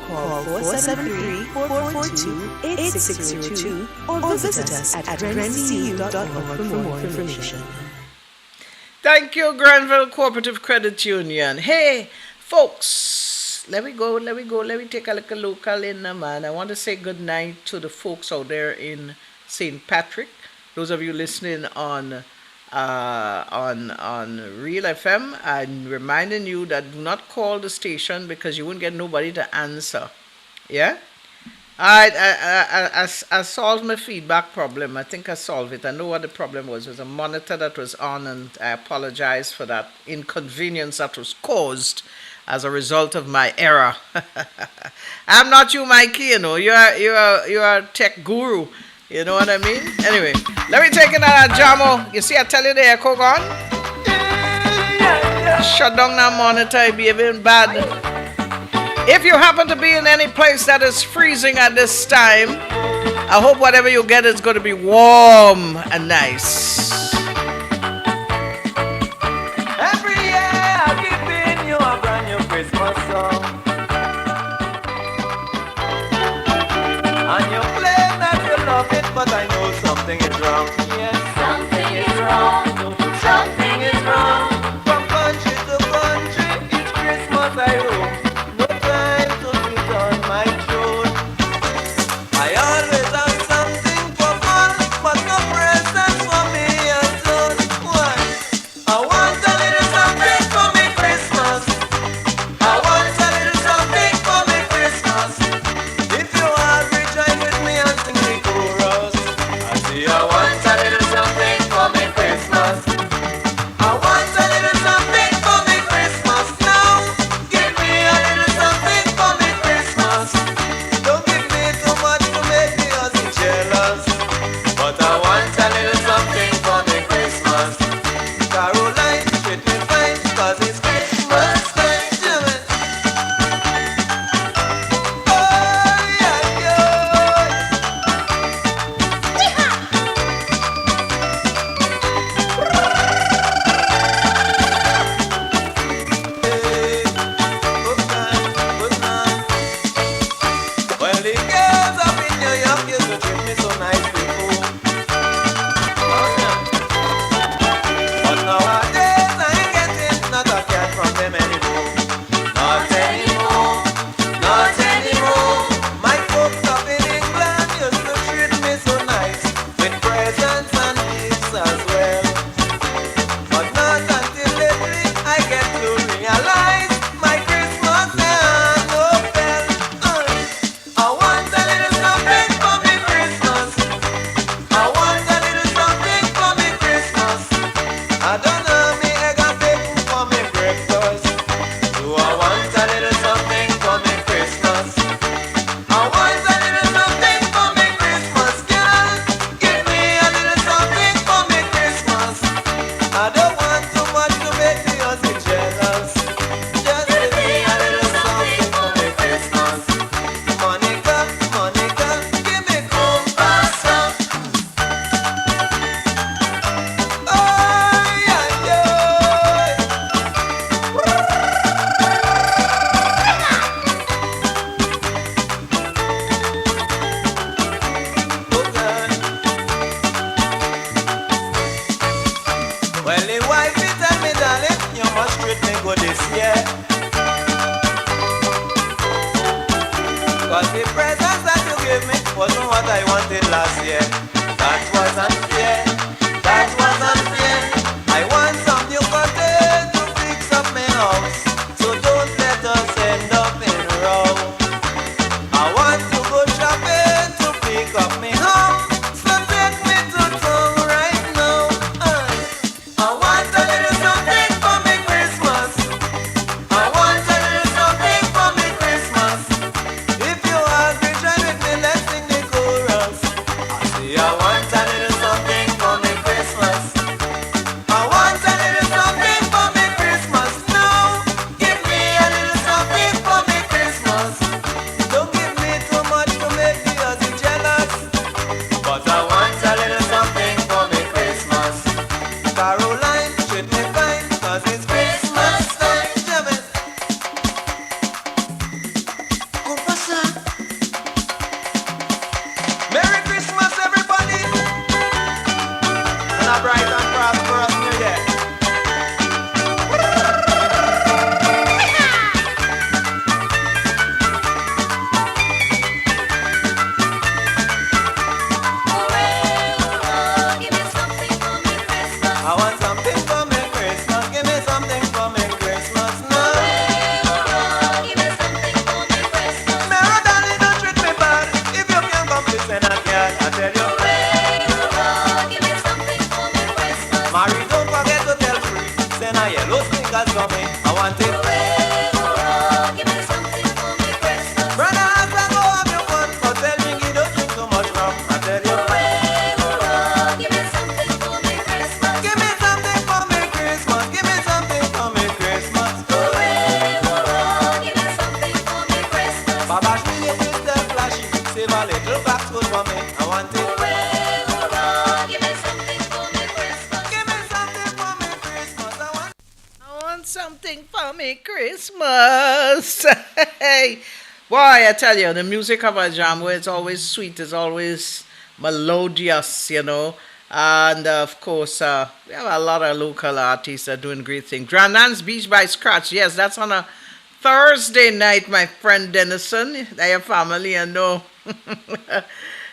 Call 473-442-8602 or visit us at grencu.org for more information. Thank you, Grenville Cooperative Credit Union. Hey, folks, let me take a little local in, man. I want to say good night to the folks out there in St. Patrick. Those of you listening on Real FM, I'm reminding you that do not call the station because you won't get nobody to answer. Yeah? I solved my feedback problem. I think I solved it. I know what the problem was. It was a monitor that was on, and I apologize for that inconvenience that was caused as a result of my error. I'm not you, Mikey. You know, you are a tech guru. You know what I mean? Anyway, let me take another jamo. You see, I tell you the echo gone. Shut down that monitor, it be even bad. If you happen to be in any place that is freezing at this time, I hope whatever you get is going to be warm and nice. Every year I keep giving you a brand new Christmas song, and you claim that you love it, but I know something is wrong. Yes, something is wrong. Something is wrong. From country to country, each Christmas I roam. No time to sit on my throne. I always have something for fun, but no presents for me alone. Why? I want a little something for me Christmas. I want a little something for me Christmas. If you agree, join with me and sing the chorus. I say I want a little something for me Christmas. I want a little something for me Christmas now. Give me a little something for me Christmas. Don't give me too much to make me husky jealous. But I want a little something for me Christmas. Caroline, treat me fine, cause it's Christmas time. Jimmy. Oh, yeah, yeah. Hey, good night, good night. Well, the girls up in New York used to treat me so nice before. Oh, yeah. But nowadays I ain't getting not a cat from them anymore. Not anymore, not anymore. My folks up in England used to treat me so nice, with presents and gifts as well. But not until lately I get to realize my Christmas and no bell. I want a little something for me Christmas. I want a little something for me Christmas. I don't know me egg and bacon for me breakfast. Do I want a little something for me Christmas? I want a little something for me Christmas, girl. Give me a little something for me Christmas. I don't want too much to make me husky jealous. Just give me a little something for me Christmas. Monica, Monica, give me compassa. Oh, yeah, yeah. Okay. Well, the wifey tell me, darling, you must treat me good this year. Cause the presents that you gave me wasn't what I wanted last year. That was unfair. That was unfair. I want some new curtain to fix up my house. So don't let us end up in row. I want to go shopping to pick up my home. So take me to town right now. I want a little something for me Christmas. I want a little something for me Christmas. If you agree, join with me, let's sing the chorus. I say I want a little something for me Christmas. I want a little something for me Christmas now. Give me a little something for me Christmas. Don't give me too much to make me husky jealous. But I want a little something for me Christmas. Caroline, treat me fine, cause it's Christmas time. Jimmy. Compassa. Merry Christmas, everybody, and a bright and prosperous new year. I want something for me Christmas. Give me something for me Christmas now. Mary, darling, don't treat me bad. If you can't come, listen, I can't. I tell you. Mary, don't forget to tell free. Send a yellow sneakers for me. I want it. Brother, as I go have your fun, but tell me you don't drink too much rum. I tell you. Merry Christmas. Hey, boy, I tell you, the music of a jam, it's always sweet, it's always melodious, you know. And of course, we have a lot of local artists that are doing great things. Grandnan's Beach by Scratch, yes, that's on a Thursday night, my friend Dennison. They your family, I know.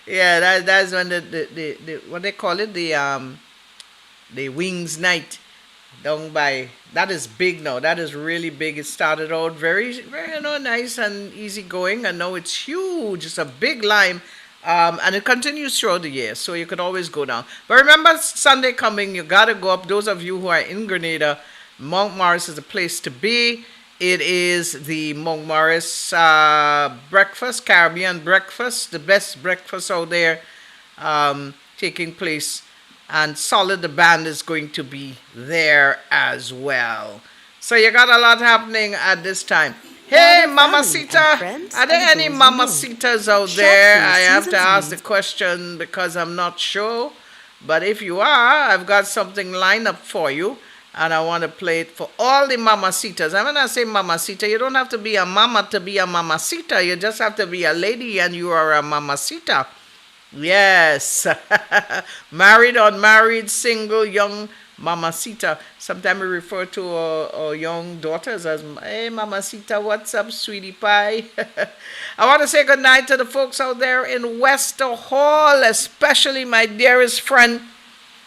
Yeah, that's when the what they call it, the Wings Night down by that is big now. That is really big. It started out very nice and easy going, and now it's huge. It's a big line, and it continues throughout the year. So you could always go down. But remember, Sunday coming, you gotta go up. Those of you who are in Grenada, Mount Morris is a place to be. It is the Mount Morris breakfast, Caribbean breakfast, the best breakfast out there, taking place, and Solid the band is going to be there as well. So you got a lot happening at this time. Hey, Mamacita, are there any Mamacitas out there? I have to ask the question because I'm not sure. But if you are, I've got something lined up for you. And I want to play it for all the mamacitas. And when I say mamacita, you don't have to be a mama to be a mamacita. You just have to be a lady and you are a mamacita. Yes. Married, unmarried, single, young mamacita. Sometimes we refer to our young daughters as, hey, mamacita, what's up, sweetie pie? I want to say good night to the folks out there in Wester Hall, especially my dearest friend,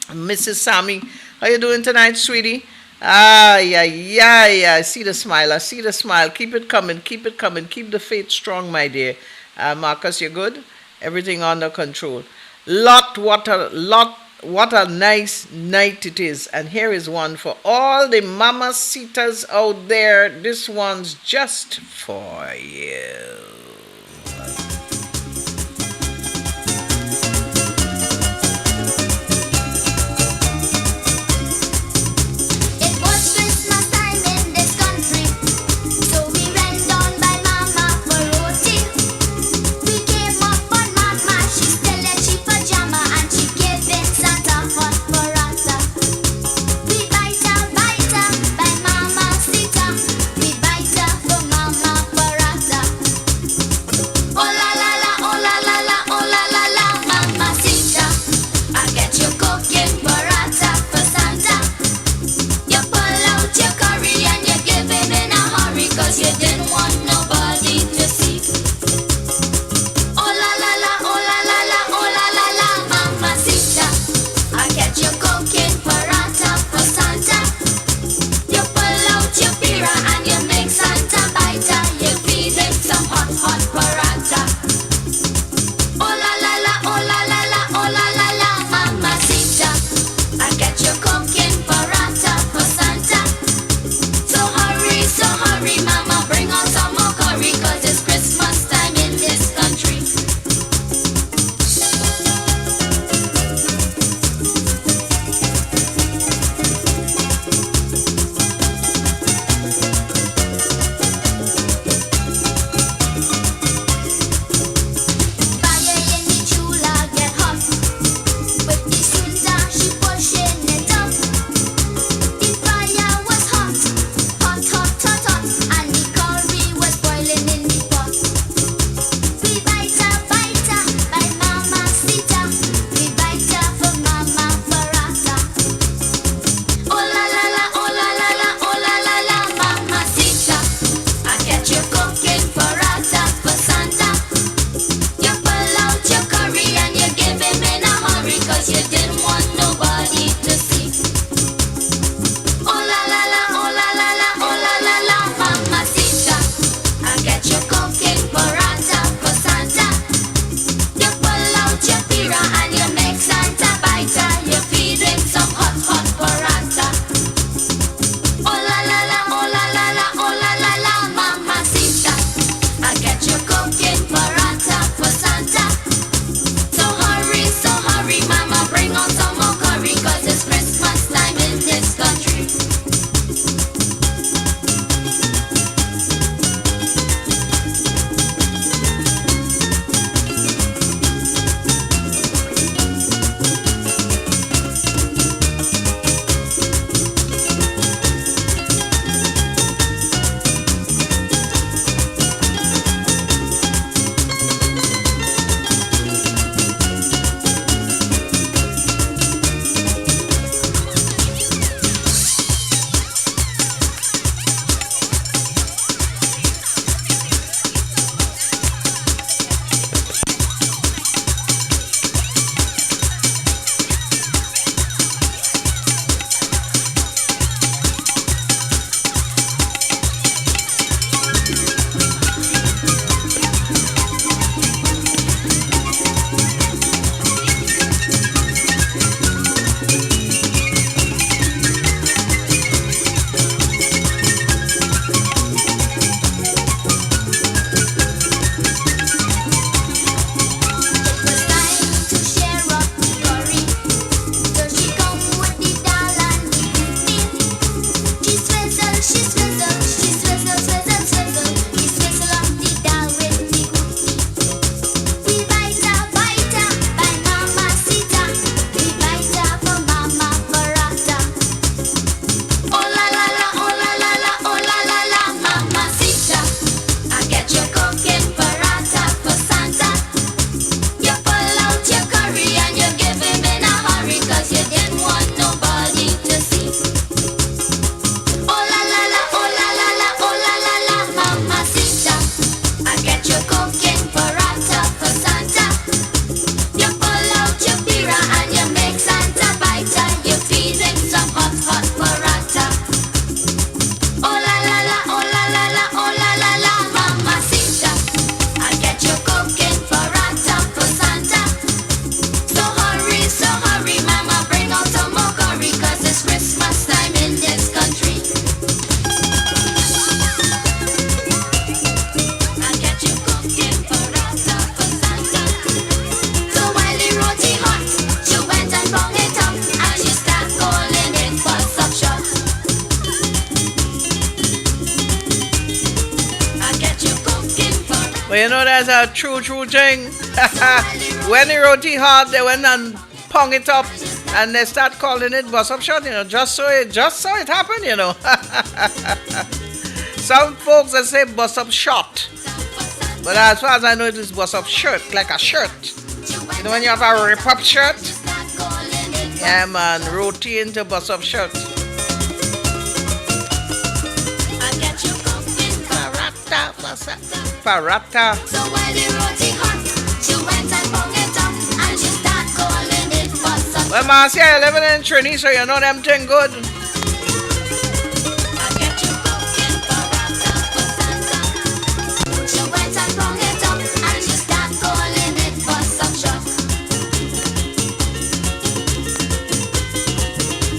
Mrs. Sammy. How you doing tonight, sweetie? Yeah. I see the smile. I see the smile. Keep it coming. Keep it coming. Keep the faith strong, my dear. Marcus, you good? Everything under control. What a nice night it is. And here is one for all the mamacitas out there. This one's just for you. cooking paratha for Santa. You pull out your pira and you make Santa bite. You feed him some hot, hot paratha. Oh la la la, oh la la la, oh la la la, mamacita. I get you cooking paratha for Santa. So hurry, mama, bring out some more curry, 'cause it's Christmas time in this country. I get you cooking paratha for Santa. So while the roti hot, you went and bung it up, and you start calling it bus up shop. I get you cooking paratha. Well, you know that's a true thing. So while the When the roti hot, they went and pong it up, and they start calling it bus up shot. Just so it happened. Some folks that say bus up shot, but as far as I know, it is bus up shirt, like a shirt. You know when you have a rip up shirt? Yeah, man, roti into bus up shirt. Parata, parata. So while the roti hot, you went and bung it up, and you start calling it bus up. Well, Marcia, you're living in Trini, so you know them thing good. I get you cooking paratha for Santa. You went and bung it up, and you start calling it bus up shop.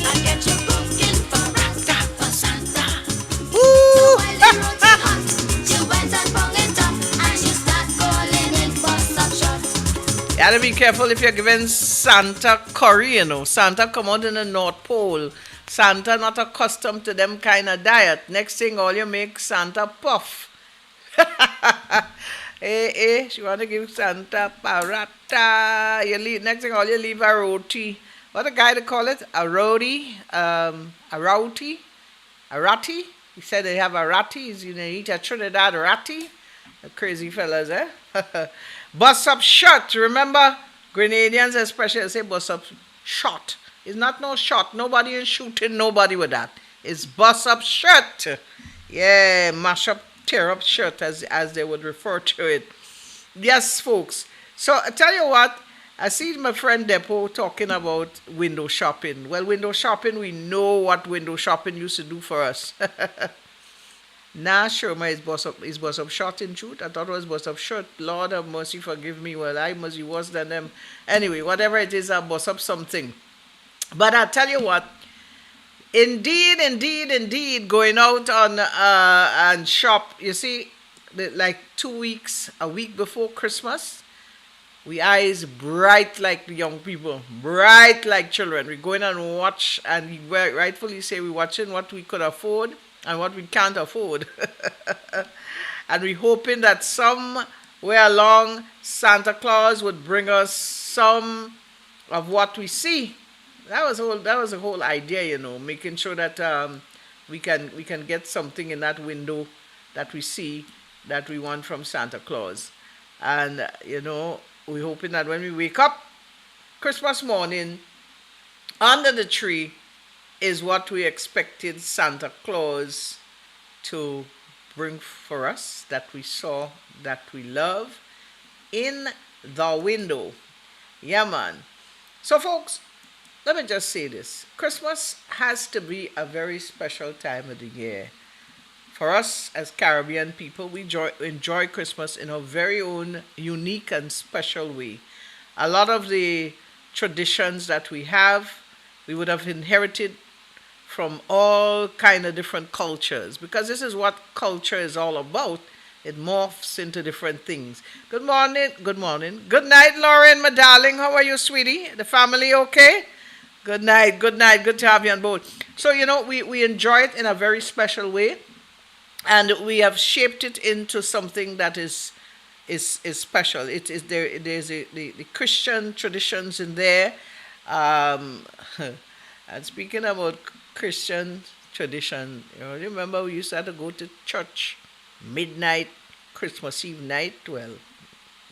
I get you cooking paratha for Santa. Woo! While the roti hot, you went and bung it up, and you start calling it bus up shop. You gotta be careful if you're giving Santa curry, Santa come out in the North Pole. Santa not accustomed to them kind of diet. Next thing, all you make Santa puff. She want to give Santa paratha. Next thing, all you leave a roti. What the guy to call it? A roti? A roti? A rati? He said they have a rati. He's going to eat a Trinidad rati. The crazy fellas, eh? Bus up shot. Remember, Grenadians especially say bus up shot. It's not no shot. Nobody is shooting nobody with that. It's bus up shirt. Yeah, mash up, tear up shirt as they would refer to it. Yes, folks. So I tell you what, I see my friend Depo talking about window shopping. Well, window shopping, we know what window shopping used to do for us. Nah, sure, my is bus up short in truth. I thought it was bus up shirt. Lord have mercy, forgive me. Well, I must be worse than them. Anyway, whatever it is, I bus up something. But I tell you what, indeed, going out on and shop. You see, like 2 weeks, a week before Christmas, we eyes bright like the young people, bright like children. We going and watch, and we rightfully say we watching what we could afford and what we can't afford. And we hoping that somewhere along Santa Claus would bring us some of what we see. That was the whole idea, making sure that we can get something in that window that we see that we want from Santa Claus. And we're hoping that when we wake up Christmas morning under the tree is what we expected Santa Claus to bring for us, that we saw, that we love in the window. Yeah, man. So, folks, let me just say this. Christmas has to be a very special time of the year. For us as Caribbean people, we enjoy Christmas in a very own unique and special way. A lot of the traditions that we have, we would have inherited from all kind of different cultures, because this is what culture is all about. It morphs into different things. Good morning. Good night, Lauren, my darling. How are you, sweetie? The family okay? Good night. Good to have you on board. So, we enjoy it in a very special way. And we have shaped it into something that is special. There's the Christian traditions in there. And speaking about Christian tradition, remember we used to have to go to church midnight, Christmas Eve night. Well,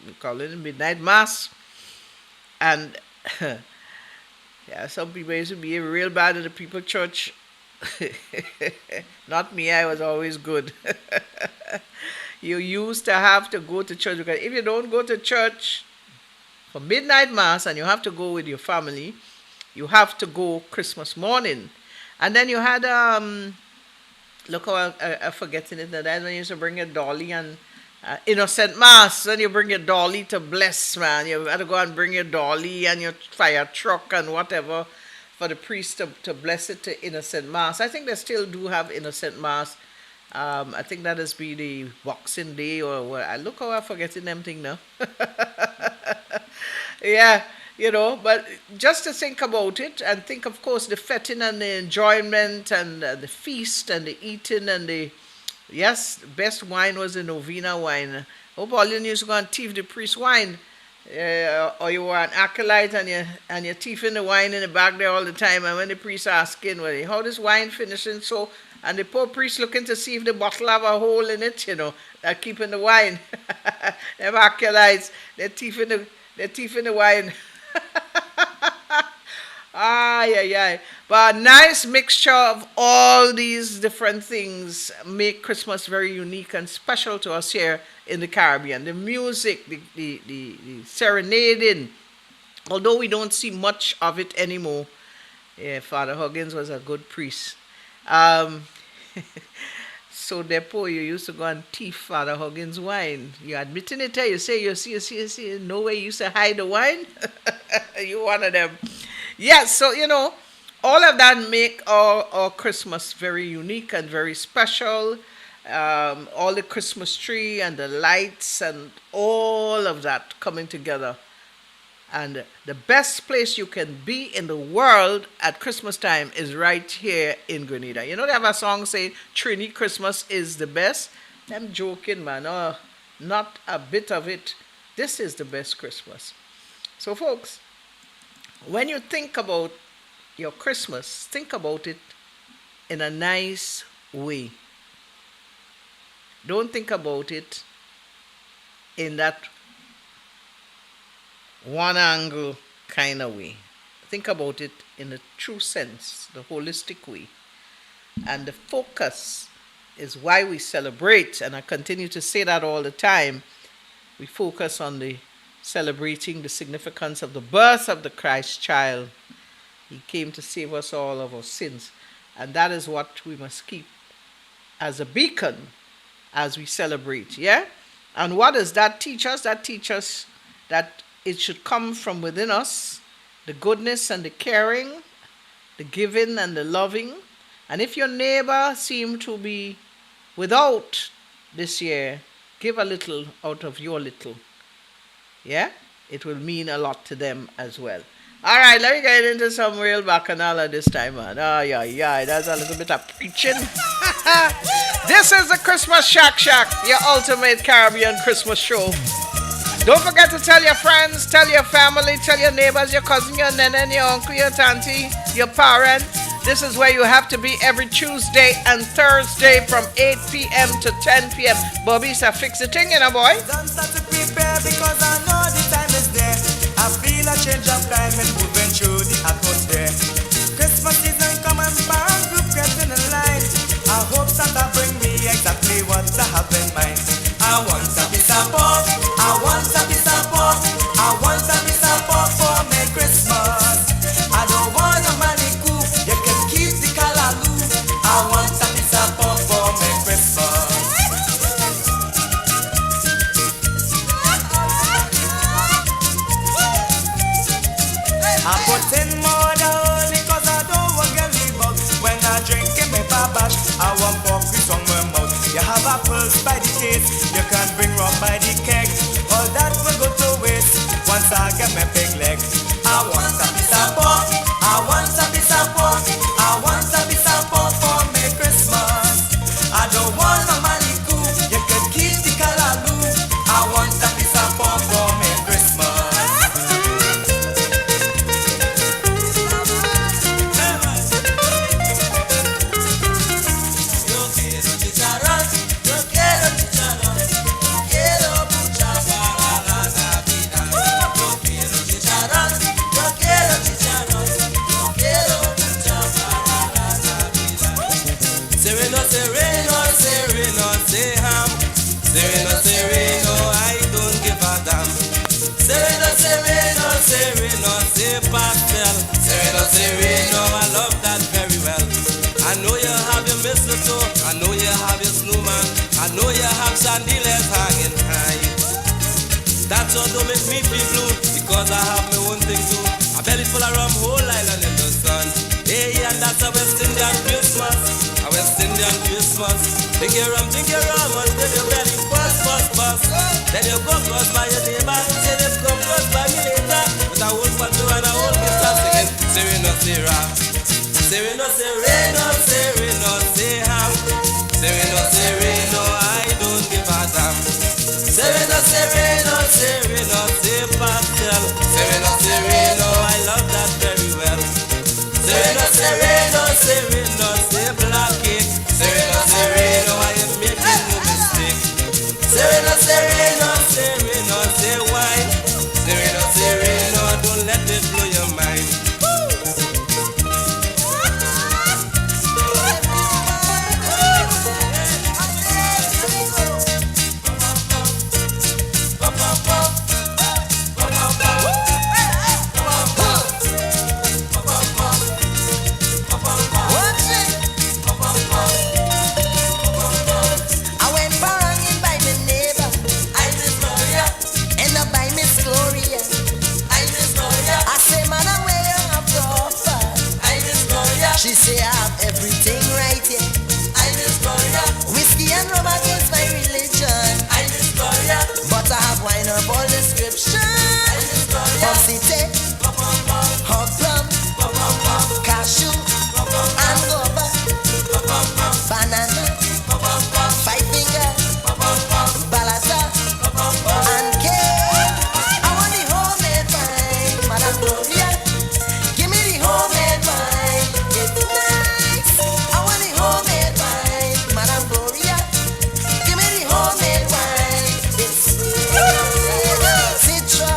we call it a midnight mass. And yeah, some people used to be real bad at the people church. Not me, I was always good. You used to have to go to church because if you don't go to church for midnight mass and you have to go with your family, you have to go Christmas morning. And then you had look how I'm forgetting it. That when you used to bring a dolly and innocent mass, when you bring your dolly to bless, man. You had to go and bring your dolly and your fire truck and whatever for the priest to bless it to innocent mass. I think they still do have innocent mass. I think that has been the Boxing Day or what. I look how I'm forgetting them thing now. Yeah, but just to think about it and think, of course, the fetting and the enjoyment and the feast and the eating and yes, the best wine was the Novena wine. Hope all you used to go and thief the priest wine. Or you were an acolyte and you're thieving the wine in the back there all the time. And when the priest asking, well, how this wine finishing so? And the poor priest looking to see if the bottle have a hole in it, that keeping the wine. Them acolytes, they're thieving the wine. Yeah. But a nice mixture of all these different things make Christmas very unique and special to us here in the Caribbean. The music, the serenading, although we don't see much of it anymore. Yeah, Father Huggins was a good priest. So therefore you used to go and thief Father Huggins wine. You admitting it, you say you see, no way you used to hide the wine. You one of them. Yes, so all of that make our Christmas very unique and very special. All the Christmas tree and the lights and all of that coming together. And the best place you can be in the world at Christmas time is right here in Grenada. They have a song saying Trini Christmas is the best. I'm joking, man. Oh, not a bit of it. This is the best Christmas. So, folks, when you think about your Christmas, think about it in a nice way. Don't think about it in that one angle kind of way. Think about it in the true sense, the holistic way. And the focus is why we celebrate, and I continue to say that all the time. We focus on celebrating the significance of the birth of the Christ child. He came to save us all of our sins. And that is what we must keep as a beacon as we celebrate, yeah? And what does that teach us? That teaches that it should come from within us, the goodness and the caring, the giving and the loving. And if your neighbor seem to be without this year, give a little out of your little. Yeah? It will mean a lot to them as well. All right, let me get into some real bacchanal this time, man. Yeah, that's a little bit of preaching. This is the Christmas Shak, your ultimate Caribbean Christmas show. Don't forget to tell your friends, tell your family, tell your neighbors, your cousin, your nene, your uncle, your auntie, your parent. This is where you have to be every Tuesday and Thursday from 8 p.m. to 10 p.m. Bobby, so fix the thing, boy. Don't start to prepare because I know the time is there. I feel a change of climate moving through the atmosphere. Christmas season come and band group getting in line. I hope Santa bring me exactly what I have in mind. I want a piece of pork, I want a piece of pork, I want a piece of pork for me Christmas. I don't want a money coop, you can keep the callaloo. I want a piece of pork for me Christmas. I put in more down because I don't want to leave out. When I drink in my babash, I want pork with on my mouth. You have apples by the case, you can bring rum by the keg. All that will go to waste once I get my pig leg. I want a piece of pork, I want a piece of pork, I want a piece of pork for me Christmas. I don't want a money coop, you can keep the callaloo. I want a piece of pork for me Christmas. say pastel. Sereno, sereno, I love that very well. I know you have your mistletoe, I know you have your snowman, I know you have chandeliers hanging high. That's what don't make me feel blue, because I have my own thing too. A belly full of rum, whole island in the sun. Hey, and that's a West Indian Christmas, a West Indian Christmas. Drink your rum until your belly bust, bust, bust. Then you go cross by your neighbor, say they come cross by me later. With a whole bottle and a whole guitar singing Sereno, Sarah. Sereno, sereno, sereno, say ham. Sereno, sereno, I don't give a damn. Sereno, sereno, sereno, say pastel. Sereno, sereno, I love that very well. Sereno, sereno, sereno, say black cake. Sereno, sereno, I am making no mistake. Sereno, sereno, sereno, say wine. Sereno, sereno, don't let it blow your mind. She say I have everything right here. I miss Gloria. Whiskey and rum against my religion. I miss Gloria. But I have wine of all description. I miss Gloria. City, hot plum, cashew, and guava, banana, five finger, balata, and cake. I want the homemade wine, Madame Gloria. Give me the homemade wine. It's nice. I want the homemade wine, Madame Gloria. Give me the homemade wine. It's citrus.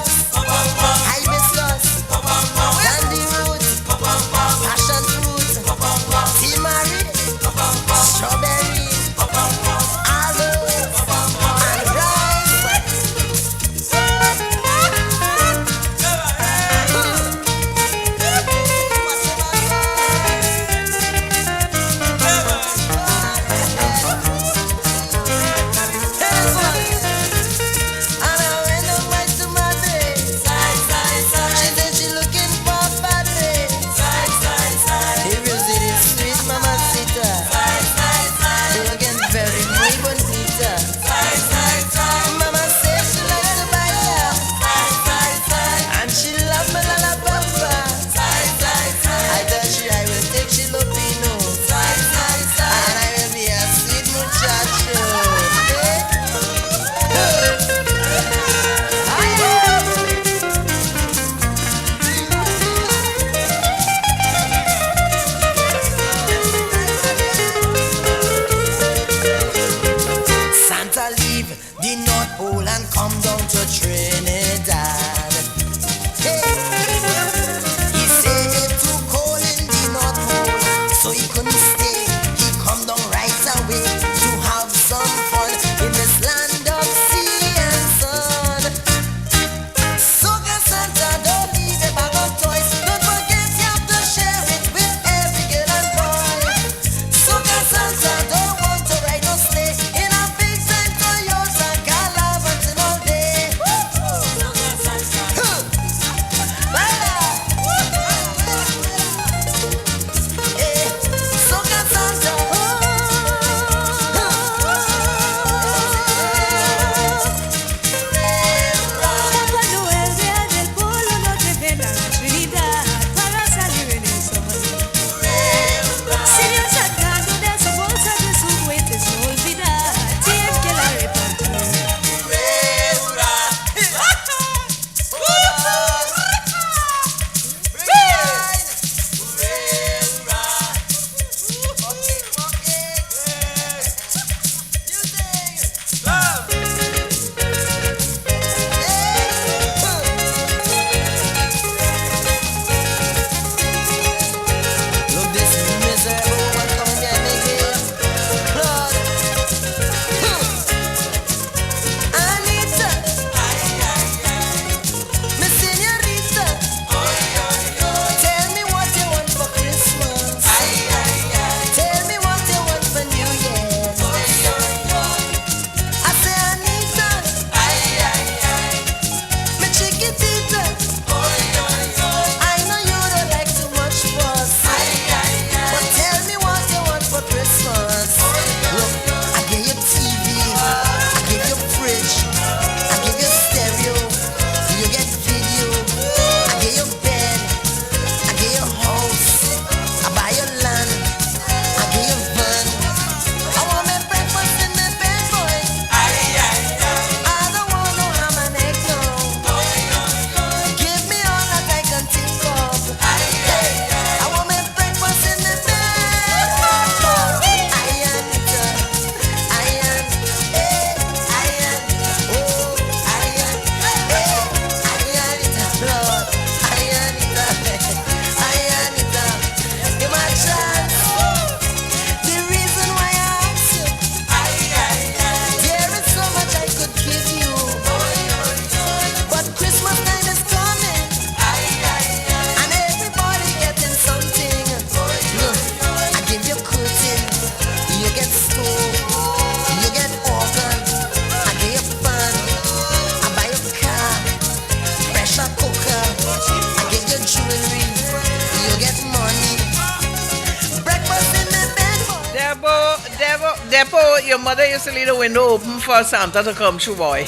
depot, your mother used to leave the window open for Santa to come through, boy.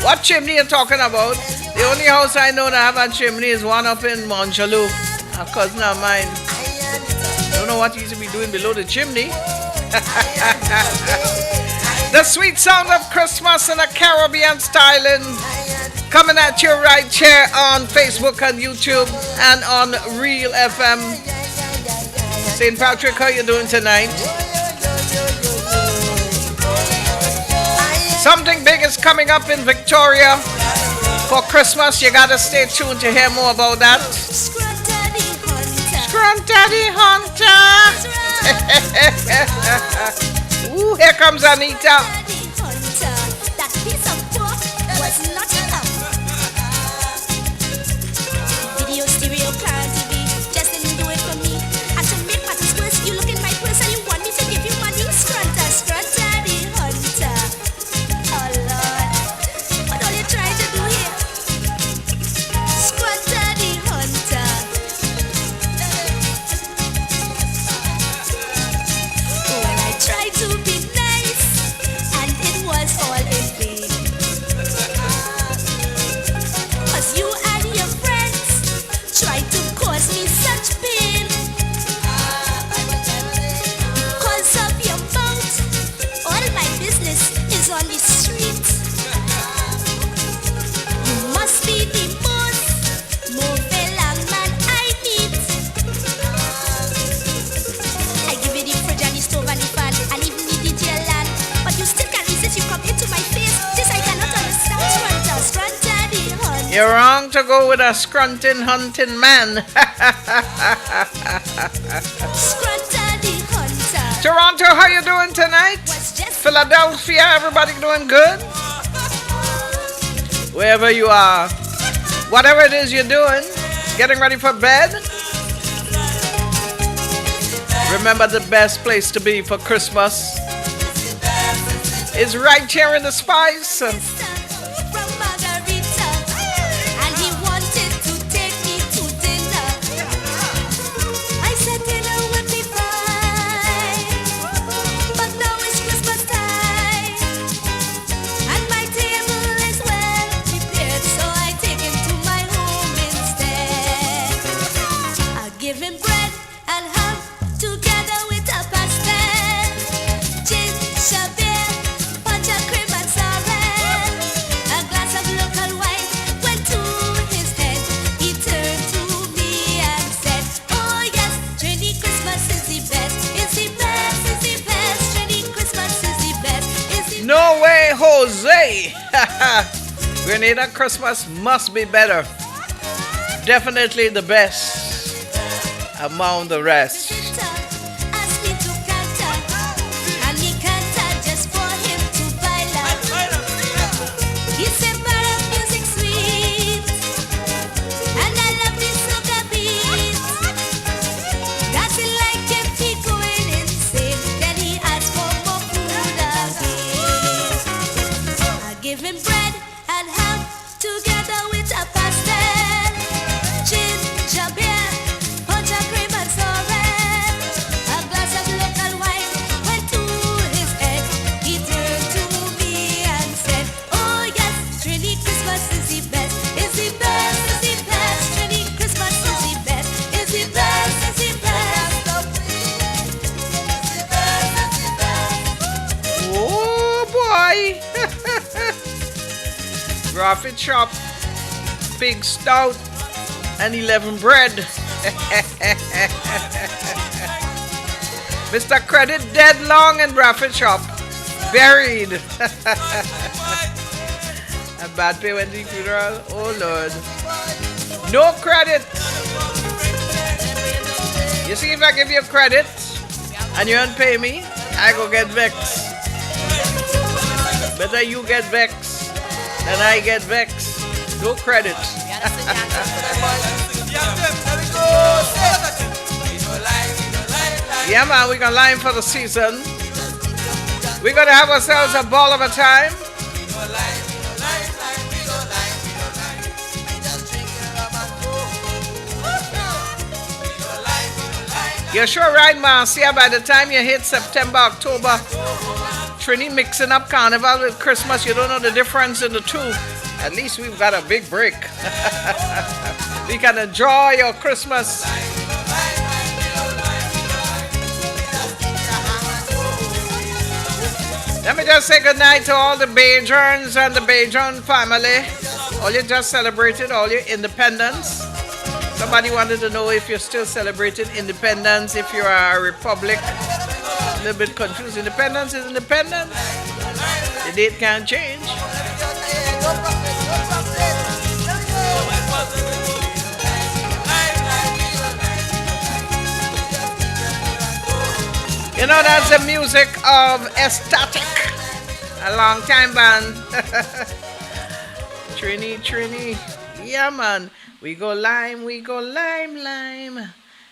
What chimney you talking about? The only house I know that have a chimney is one up in Montchalou. A cousin of mine. Don't know what he used to be doing below the chimney. The sweet sound of Christmas in a Caribbean styling. Coming at you right here on Facebook and YouTube and on Real FM. St. Patrick, how you doing tonight? Something big is coming up in Victoria for Christmas. You gotta stay tuned to hear more about that. Scrunt Daddy Hunter. Ooh, here comes Anita. You're wrong to go with a scrunting hunting man. Toronto, how you doing tonight? Philadelphia, everybody doing good? Wherever you are, whatever it is you're doing, getting ready for bed. Remember, the best place to be for Christmas is right here in the Spice. No way, Jose. Grenada Christmas must be better. Definitely the best among the rest. Profit shop, pig stout, and 11 bread. Mr. Credit dead long and Bradford shop buried. A bad pay went to the funeral. Oh Lord, no credit. You see, if I give you credit and you don't pay me, I go get vexed. Better you get vexed and I get vexed. No credit. Yeah, man, we're gonna line for the season. We're gonna have ourselves a ball of a time. You're sure right, Marcia. By the time you hit September, October, Trini mixing up Carnival with Christmas, you don't know the difference in the two. At least we've got a big break. We can enjoy your Christmas. Let me just say good night to all the Bajorns and the Bajon family. All you just celebrated, all your independence. Somebody wanted to know if you're still celebrating independence, if you are a republic. A little bit confused. Independence is independence. The date can't change. You know, that's the music of Ecstatic. A long time band. Trini. Yeah, man. We go lime.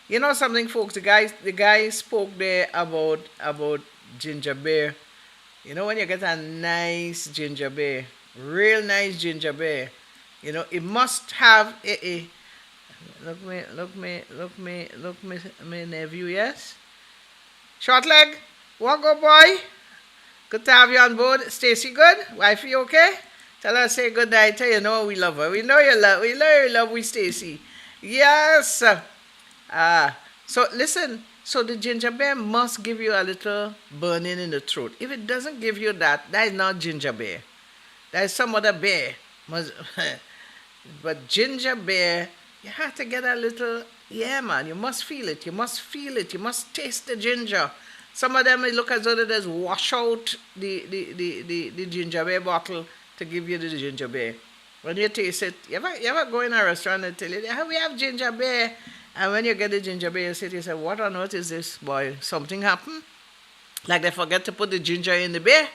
You know something, folks? The guy spoke there about ginger beer. You know when you get a nice ginger beer, real nice ginger beer, you know, it must have a look me nephew, yes? Short leg, walk go boy. Good to have you on board. Stacy good? Wifey okay? Tell her say good night. Tell you know we love her. We know you love Stacy. Yes. So listen, so the ginger beer must give you a little burning in the throat. If it doesn't give you that, that is not ginger beer. That is some other beer. But ginger beer, you have to get a little, yeah man, you must feel it. You must taste the ginger. Some of them they look as though they just wash out the ginger beer bottle to give you the ginger beer. When you taste it, you ever go in a restaurant and tell you, "Hey, we have ginger beer," and when you get the ginger beer, you sit, you say, "What on earth is this, boy? Something happened? Like they forget to put the ginger in the beer?"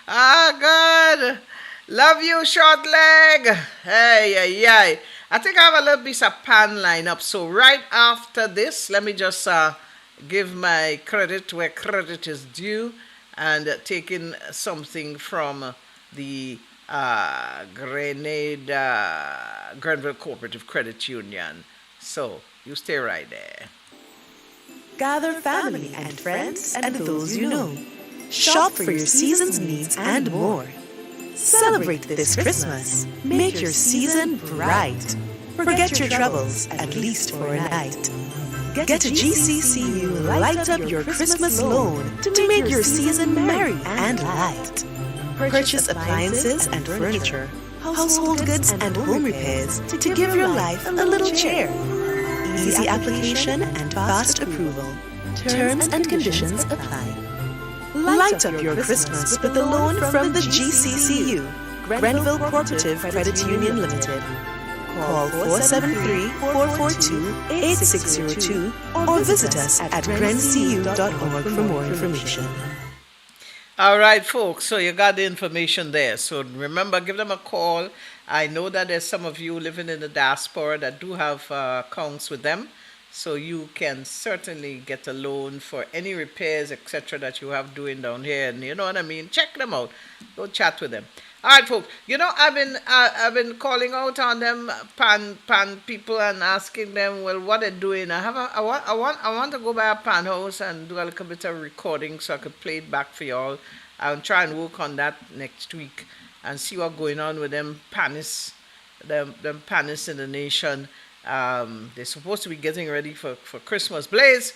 God. Love you, short leg. Hey. I think I have a little piece of pan line up. So right after this, let me just give my credit where credit is due and take in something from the Grenville Cooperative Credit Union. So you stay right there. Gather family and friends and those you know. Shop for your season's needs and more. Celebrate this Christmas. Make your season bright. Forget your troubles, at least for a night. Get a GCCU Light Up Your Christmas loan to make your season merry and light. Purchase appliances and furniture, household goods and home repairs to give your life a little cheer. Easy application and fast approval. Terms and conditions apply. Light up your Christmas with a loan from the GCCU, Grenville Cooperative Credit Union Limited. Call 473-442-8602 or visit us at grencu.org for more information. All right, folks, so you got the information there. So remember, give them a call. I know that there's some of you living in the diaspora that do have accounts with them. So you can certainly get a loan for any repairs, etc. that you have doing down here. And you know what I mean? Check them out. Go chat with them. All right, folks. You know, I've been calling out on them pan people and asking them, well, what they're doing. I want to go by a pan house and do a little bit of recording so I could play it back for y'all. I'll try and work on that next week and see what's going on with them panis, them panis in the nation. They're supposed to be getting ready for Christmas. Blaze,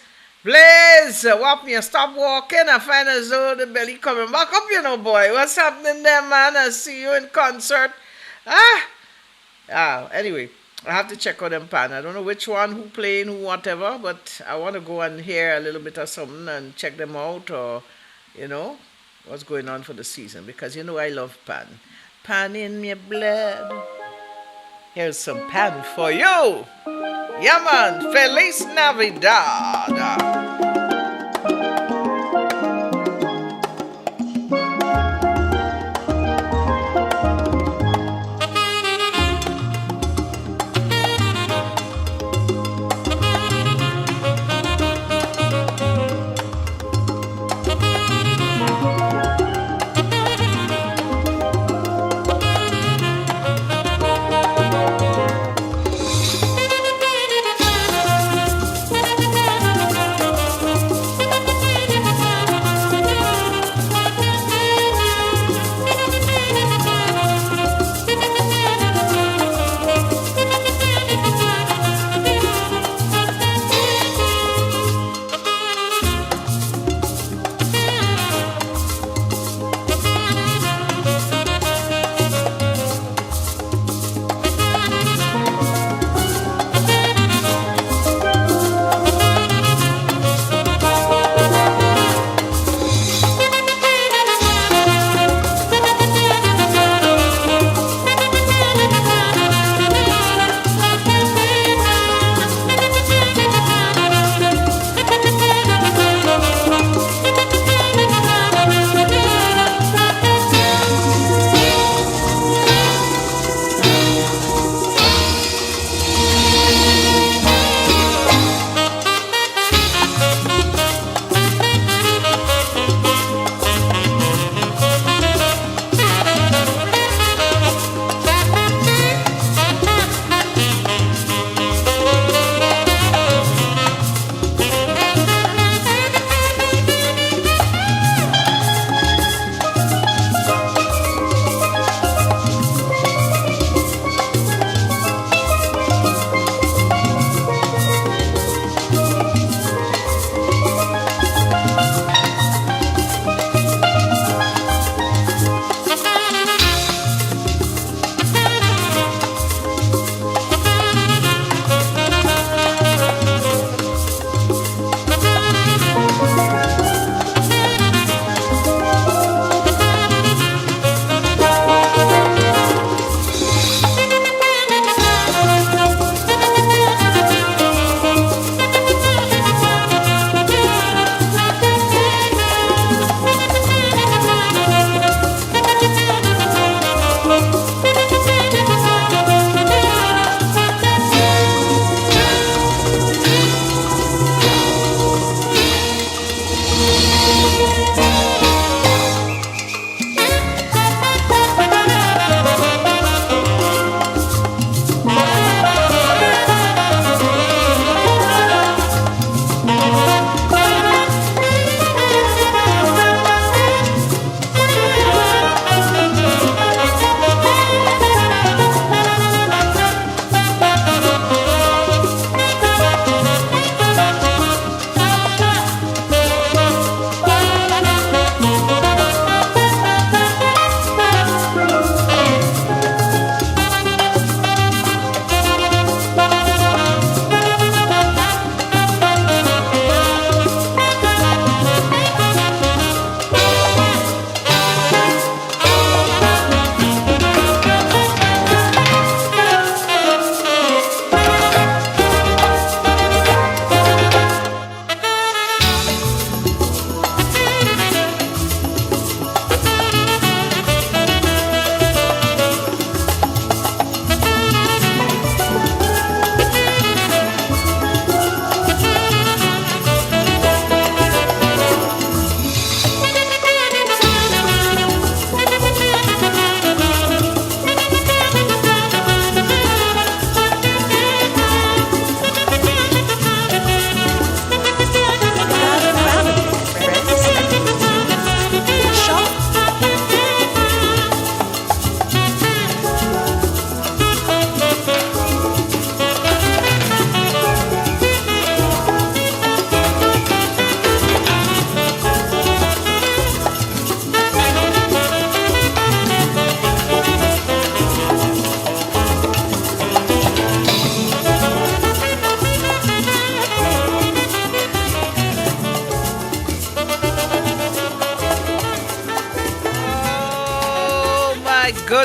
whop me, stop walking. I find as though the belly coming back up, you know, boy. What's happening there, man? I see you in concert. Anyway, I have to check out them pan. I don't know which one, who playing, who whatever, but I want to go and hear a little bit of something and check them out or, you know, what's going on for the season. Because, you know, I love pan. Pan in my blood. Here's some pan for you. Yeah, man. Feliz Navidad.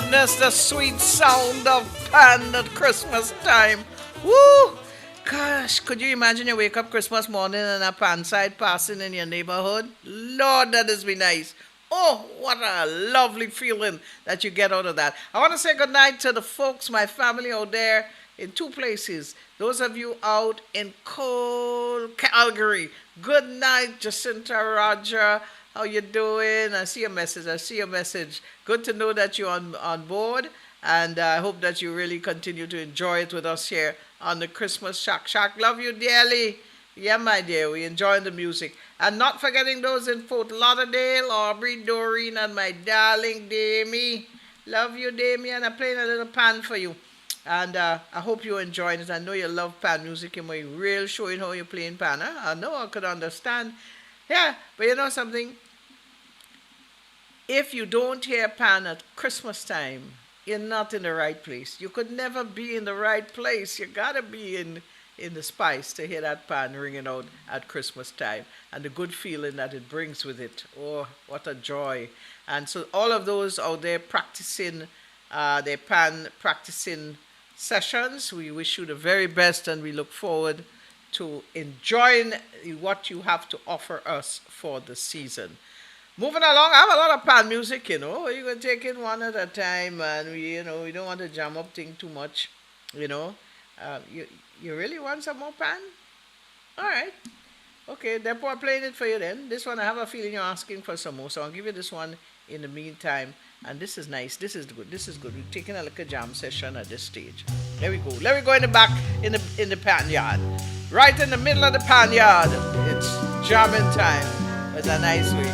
goodness, the sweet sound of pan at Christmas time. Woo! Gosh, could you imagine you wake up Christmas morning and a pan side passing in your neighborhood? Lord, that is be nice. Oh, what a lovely feeling that you get out of that. I want to say good night to the folks, my family out there in two places. Those of you out in cold Calgary, good night, Jacinta Roger. How you doing? I see your message. I see your message. Good to know that you're on board, and I hope that you really continue to enjoy it with us here on the Christmas Shak. Shak, love you dearly. Yeah, my dear, we enjoying the music. And not forgetting those in Fort Lauderdale, Aubrey, Doreen, and my darling Damie. Love you, Damie, and I'm playing a little pan for you. And I hope you're enjoying it. I know you love pan music, and we're real showing how you're playing pan. Huh? I know I could understand. Yeah, but you know something? If you don't hear pan at Christmas time, you're not in the right place. You could never be in the right place. You gotta be in the spice to hear that pan ringing out at Christmas time and the good feeling that it brings with it. Oh, what a joy. And so all of those out there practicing their pan practicing sessions, we wish you the very best and we look forward to enjoying what you have to offer us for the season. Moving along, I have a lot of pan music, you know. You're going to take it one at a time, and we don't want to jam up things too much, you know. You really want some more pan? All right. Okay, therefore I'm playing it for you then. This one, I have a feeling you're asking for some more, so I'll give you this one in the meantime. And this is nice. This is good. This is good. We're taking a little jam session at this stage. There we go. Let me go in the back in the pan yard. Right in the middle of the pan yard. It's jamming time. It's a nice way.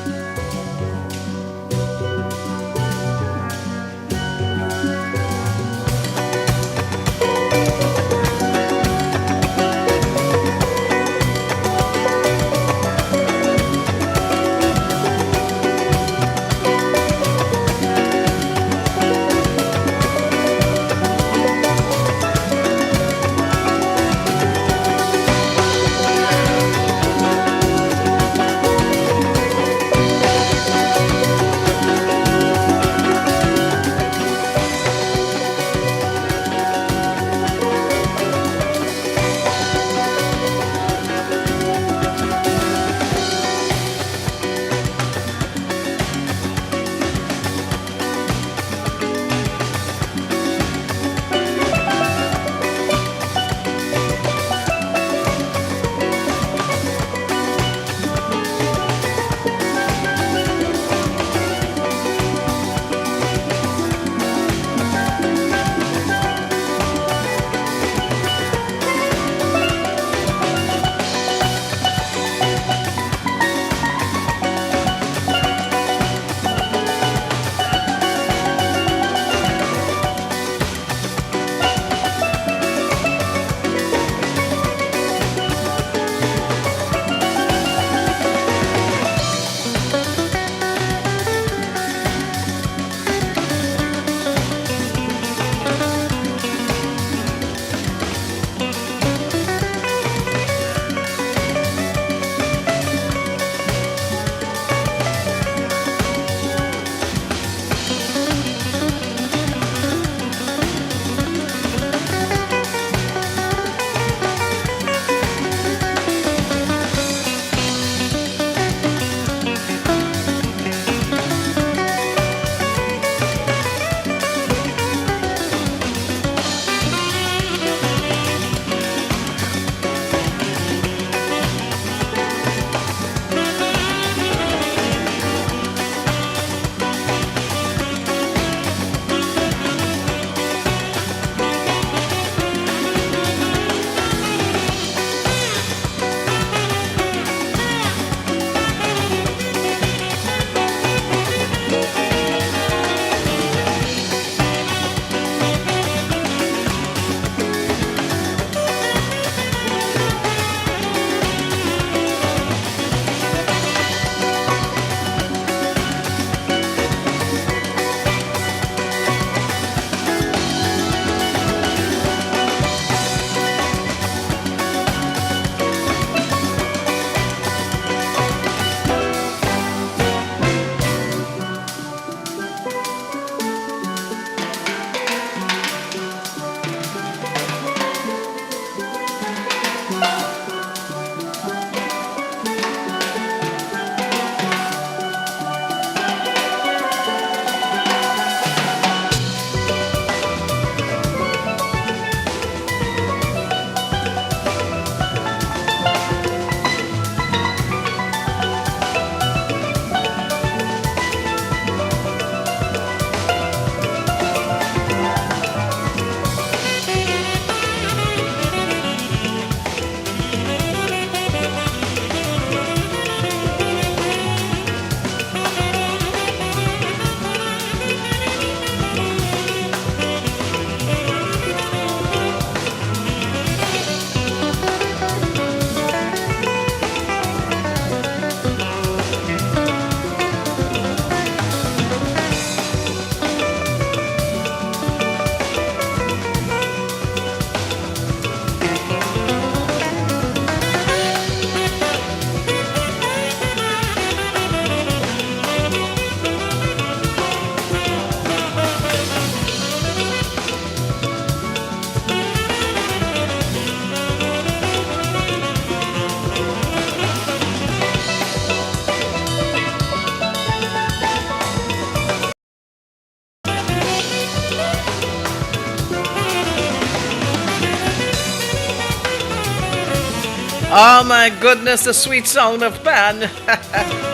Oh my goodness, the sweet sound of pan.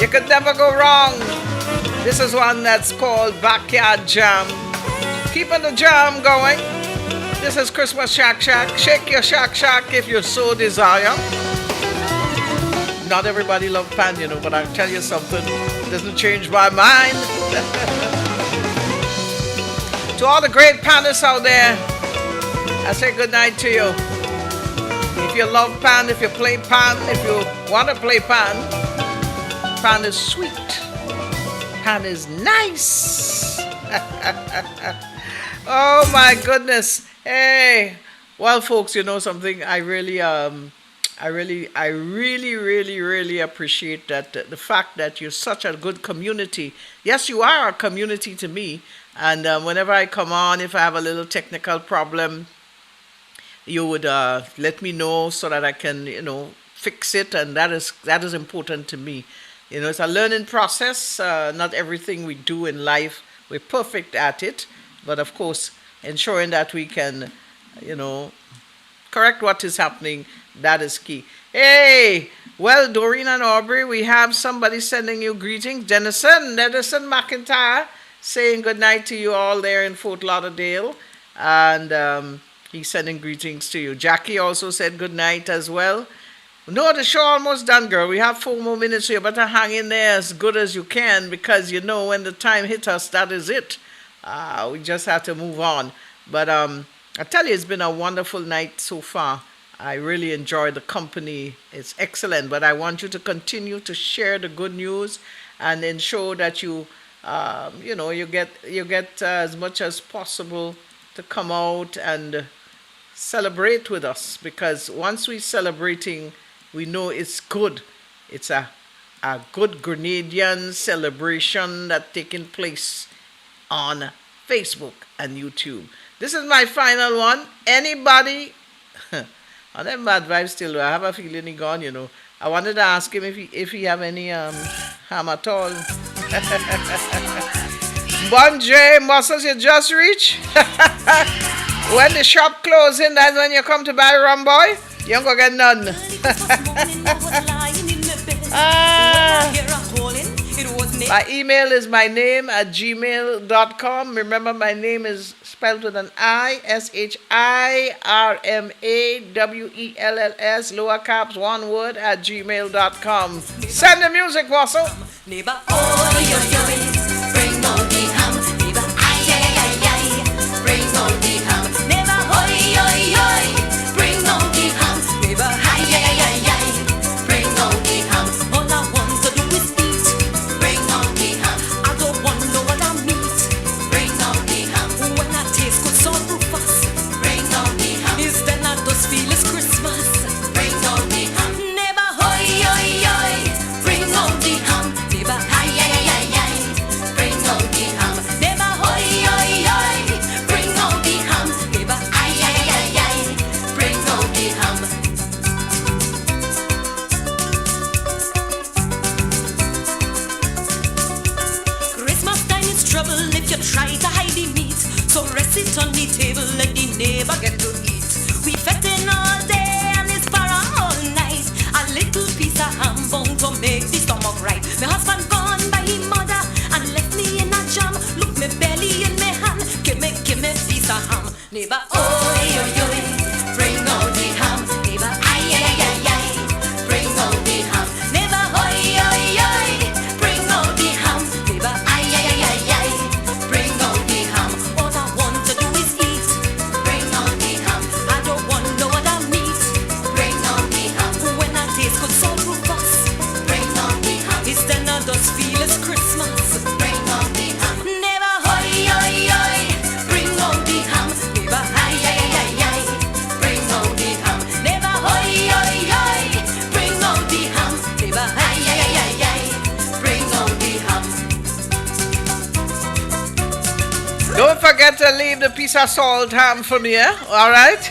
You could never go wrong. This is one that's called Backyard Jam. Keeping the jam going. This is Christmas Shak Shak. Shake your Shak Shak if you so desire. Not everybody love pan, but I'll tell you something. It doesn't change my mind. To all the great panists out there, I say good night to you. If you love pan, if you play pan, if you want to play pan, pan is sweet. Pan is nice. Oh my goodness. Hey. Well, folks, you know something? I really really appreciate that the fact that you're such a good community. Yes, you are a community to me. And whenever I come on, if I have a little technical problem, you would let me know so that I can, fix it. And that is important to me. It's a learning process. Not everything we do in life, we're perfect at it. But of course, ensuring that we can, correct what is happening, that is key. Hey, well, Doreen and Aubrey, we have somebody sending you greetings. Denison McIntyre saying good night to you all there in Fort Lauderdale. And he's sending greetings to you. Jackie also said good night as well. No, the show almost done, girl. We have 4 more minutes, so you better hang in there as good as you can because when the time hits us, that is it. We just have to move on. But I tell you, it's been a wonderful night so far. I really enjoy the company. It's excellent. But I want you to continue to share the good news and ensure that you get as much as possible to come out and celebrate with us. Because once we're celebrating, we know it's good. It's a good Grenadian celebration that's taking place on Facebook and YouTube. This is my final one. Anybody, on them bad vibes still, I have a feeling he gone, I wanted to ask him if he have any ham at all. Bon J, muscles you just reach. When the shop closing, that's when you come to buy rum, boy. You ain't gonna get none. My email is myname@gmail.com. Remember, my name is spelled with an I, SHIRMAWELLS, lower caps, one word, @gmail.com. Send the music, Wassel. Neighbor, oh, yo, yo, bring on the ham. Neighbor, ay, ay, ay, ay, bring on the ham. Neighbor, oh, yo, yo, bring on the ham. Neighbor, ay, ay, ay, ay, bring on the ham. All I want to do is eat. Bring on the ham. I don't want no other meat. Bring on the ham. When I taste good salt Rufus. Bring on the ham. Is then I just feel it's Christmas. Bring on the ham. Neighbor, oh, yo, yo, bring on the ham. Neighbor, ay, ay, ay, ay, ay, bring on the ham. Neighbor, oi, oi, oi, bring on the ham. Neighbor, ay, ay, ay, ay, bring on the ham. Christmas time is trouble if you try to hide the meat. So rest it on the table, let the neighbor get to eat. We fetting all day and it's for all night. A little piece of ham bound to make the stomach right. My husband gone by his mother and left me in a jam. Look me belly in my hand, give me piece of ham. Neighbor, oh, yo, yo, bring on the ham. Neighbor, ay, ay, ay, ay, bring on the ham. Neighbor, oh, yo, yo, bring on the ham. Neighbor, ay, ay, ay, ay, ay, bring on the ham. All I want to do is eat. Bring on the ham. I don't want no other meat. Bring on the ham. When I taste good salt Rufus. Bring on the ham. It's then I just feel it's Christmas. Bring on the ham. Neighbor, oi, oi, oi, bring on the ham. Neighbor, ay, ay, ay, ay, bring on the ham. Neighbor, oi, oi, oi, bring on the ham. Neighbor, ay, ay, ay, ay, ay, bring on the ham. Don't forget to leave the piece of salt ham for me, all right?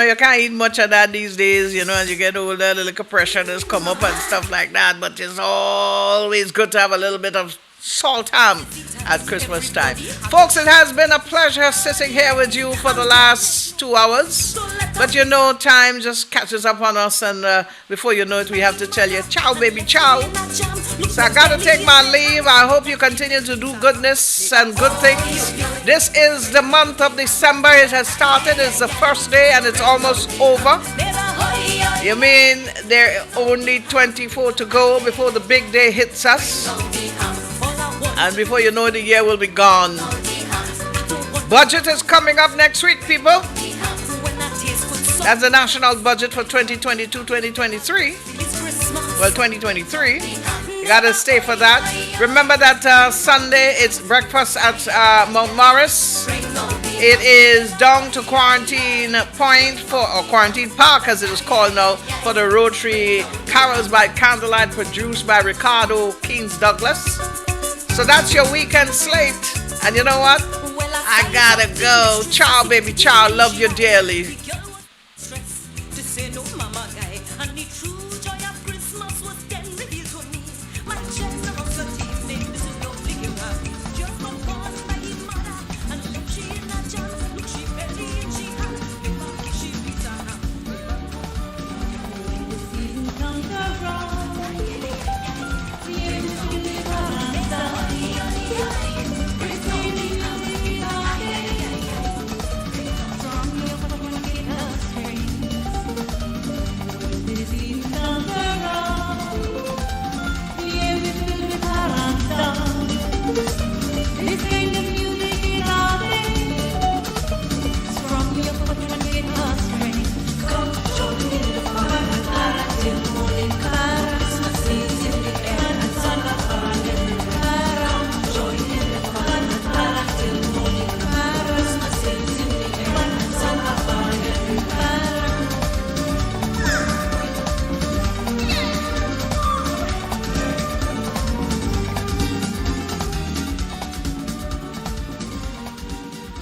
You can't eat much of that these days, as you get older, the liquor pressure does come up and stuff like that, but it's always good to have a little bit of salt ham at Christmas time. Folks, it has been a pleasure sitting here with you for the last 2 hours. But you know, time just catches up on us, and before you know it, we have to tell you, ciao, baby, ciao. So I got to take my leave. I hope you continue to do goodness and good things. This is the month of December. It has started. It's the first day, and it's almost over. You mean there are only 24 to go before the big day hits us? And before you know it, the year will be gone. Budget is coming up next week, people. That's the national budget for 2022-2023. Well, 2023. You gotta stay for that. Remember that Sunday it's breakfast at Mount Morris. It is down to Quarantine Point or Quarantine Park as it is called now, for the Rotary Carols by Candlelight produced by Ricardo Keynes Douglas. So that's your weekend slate. And you know what? I gotta go. Ciao, baby, ciao. Love you dearly.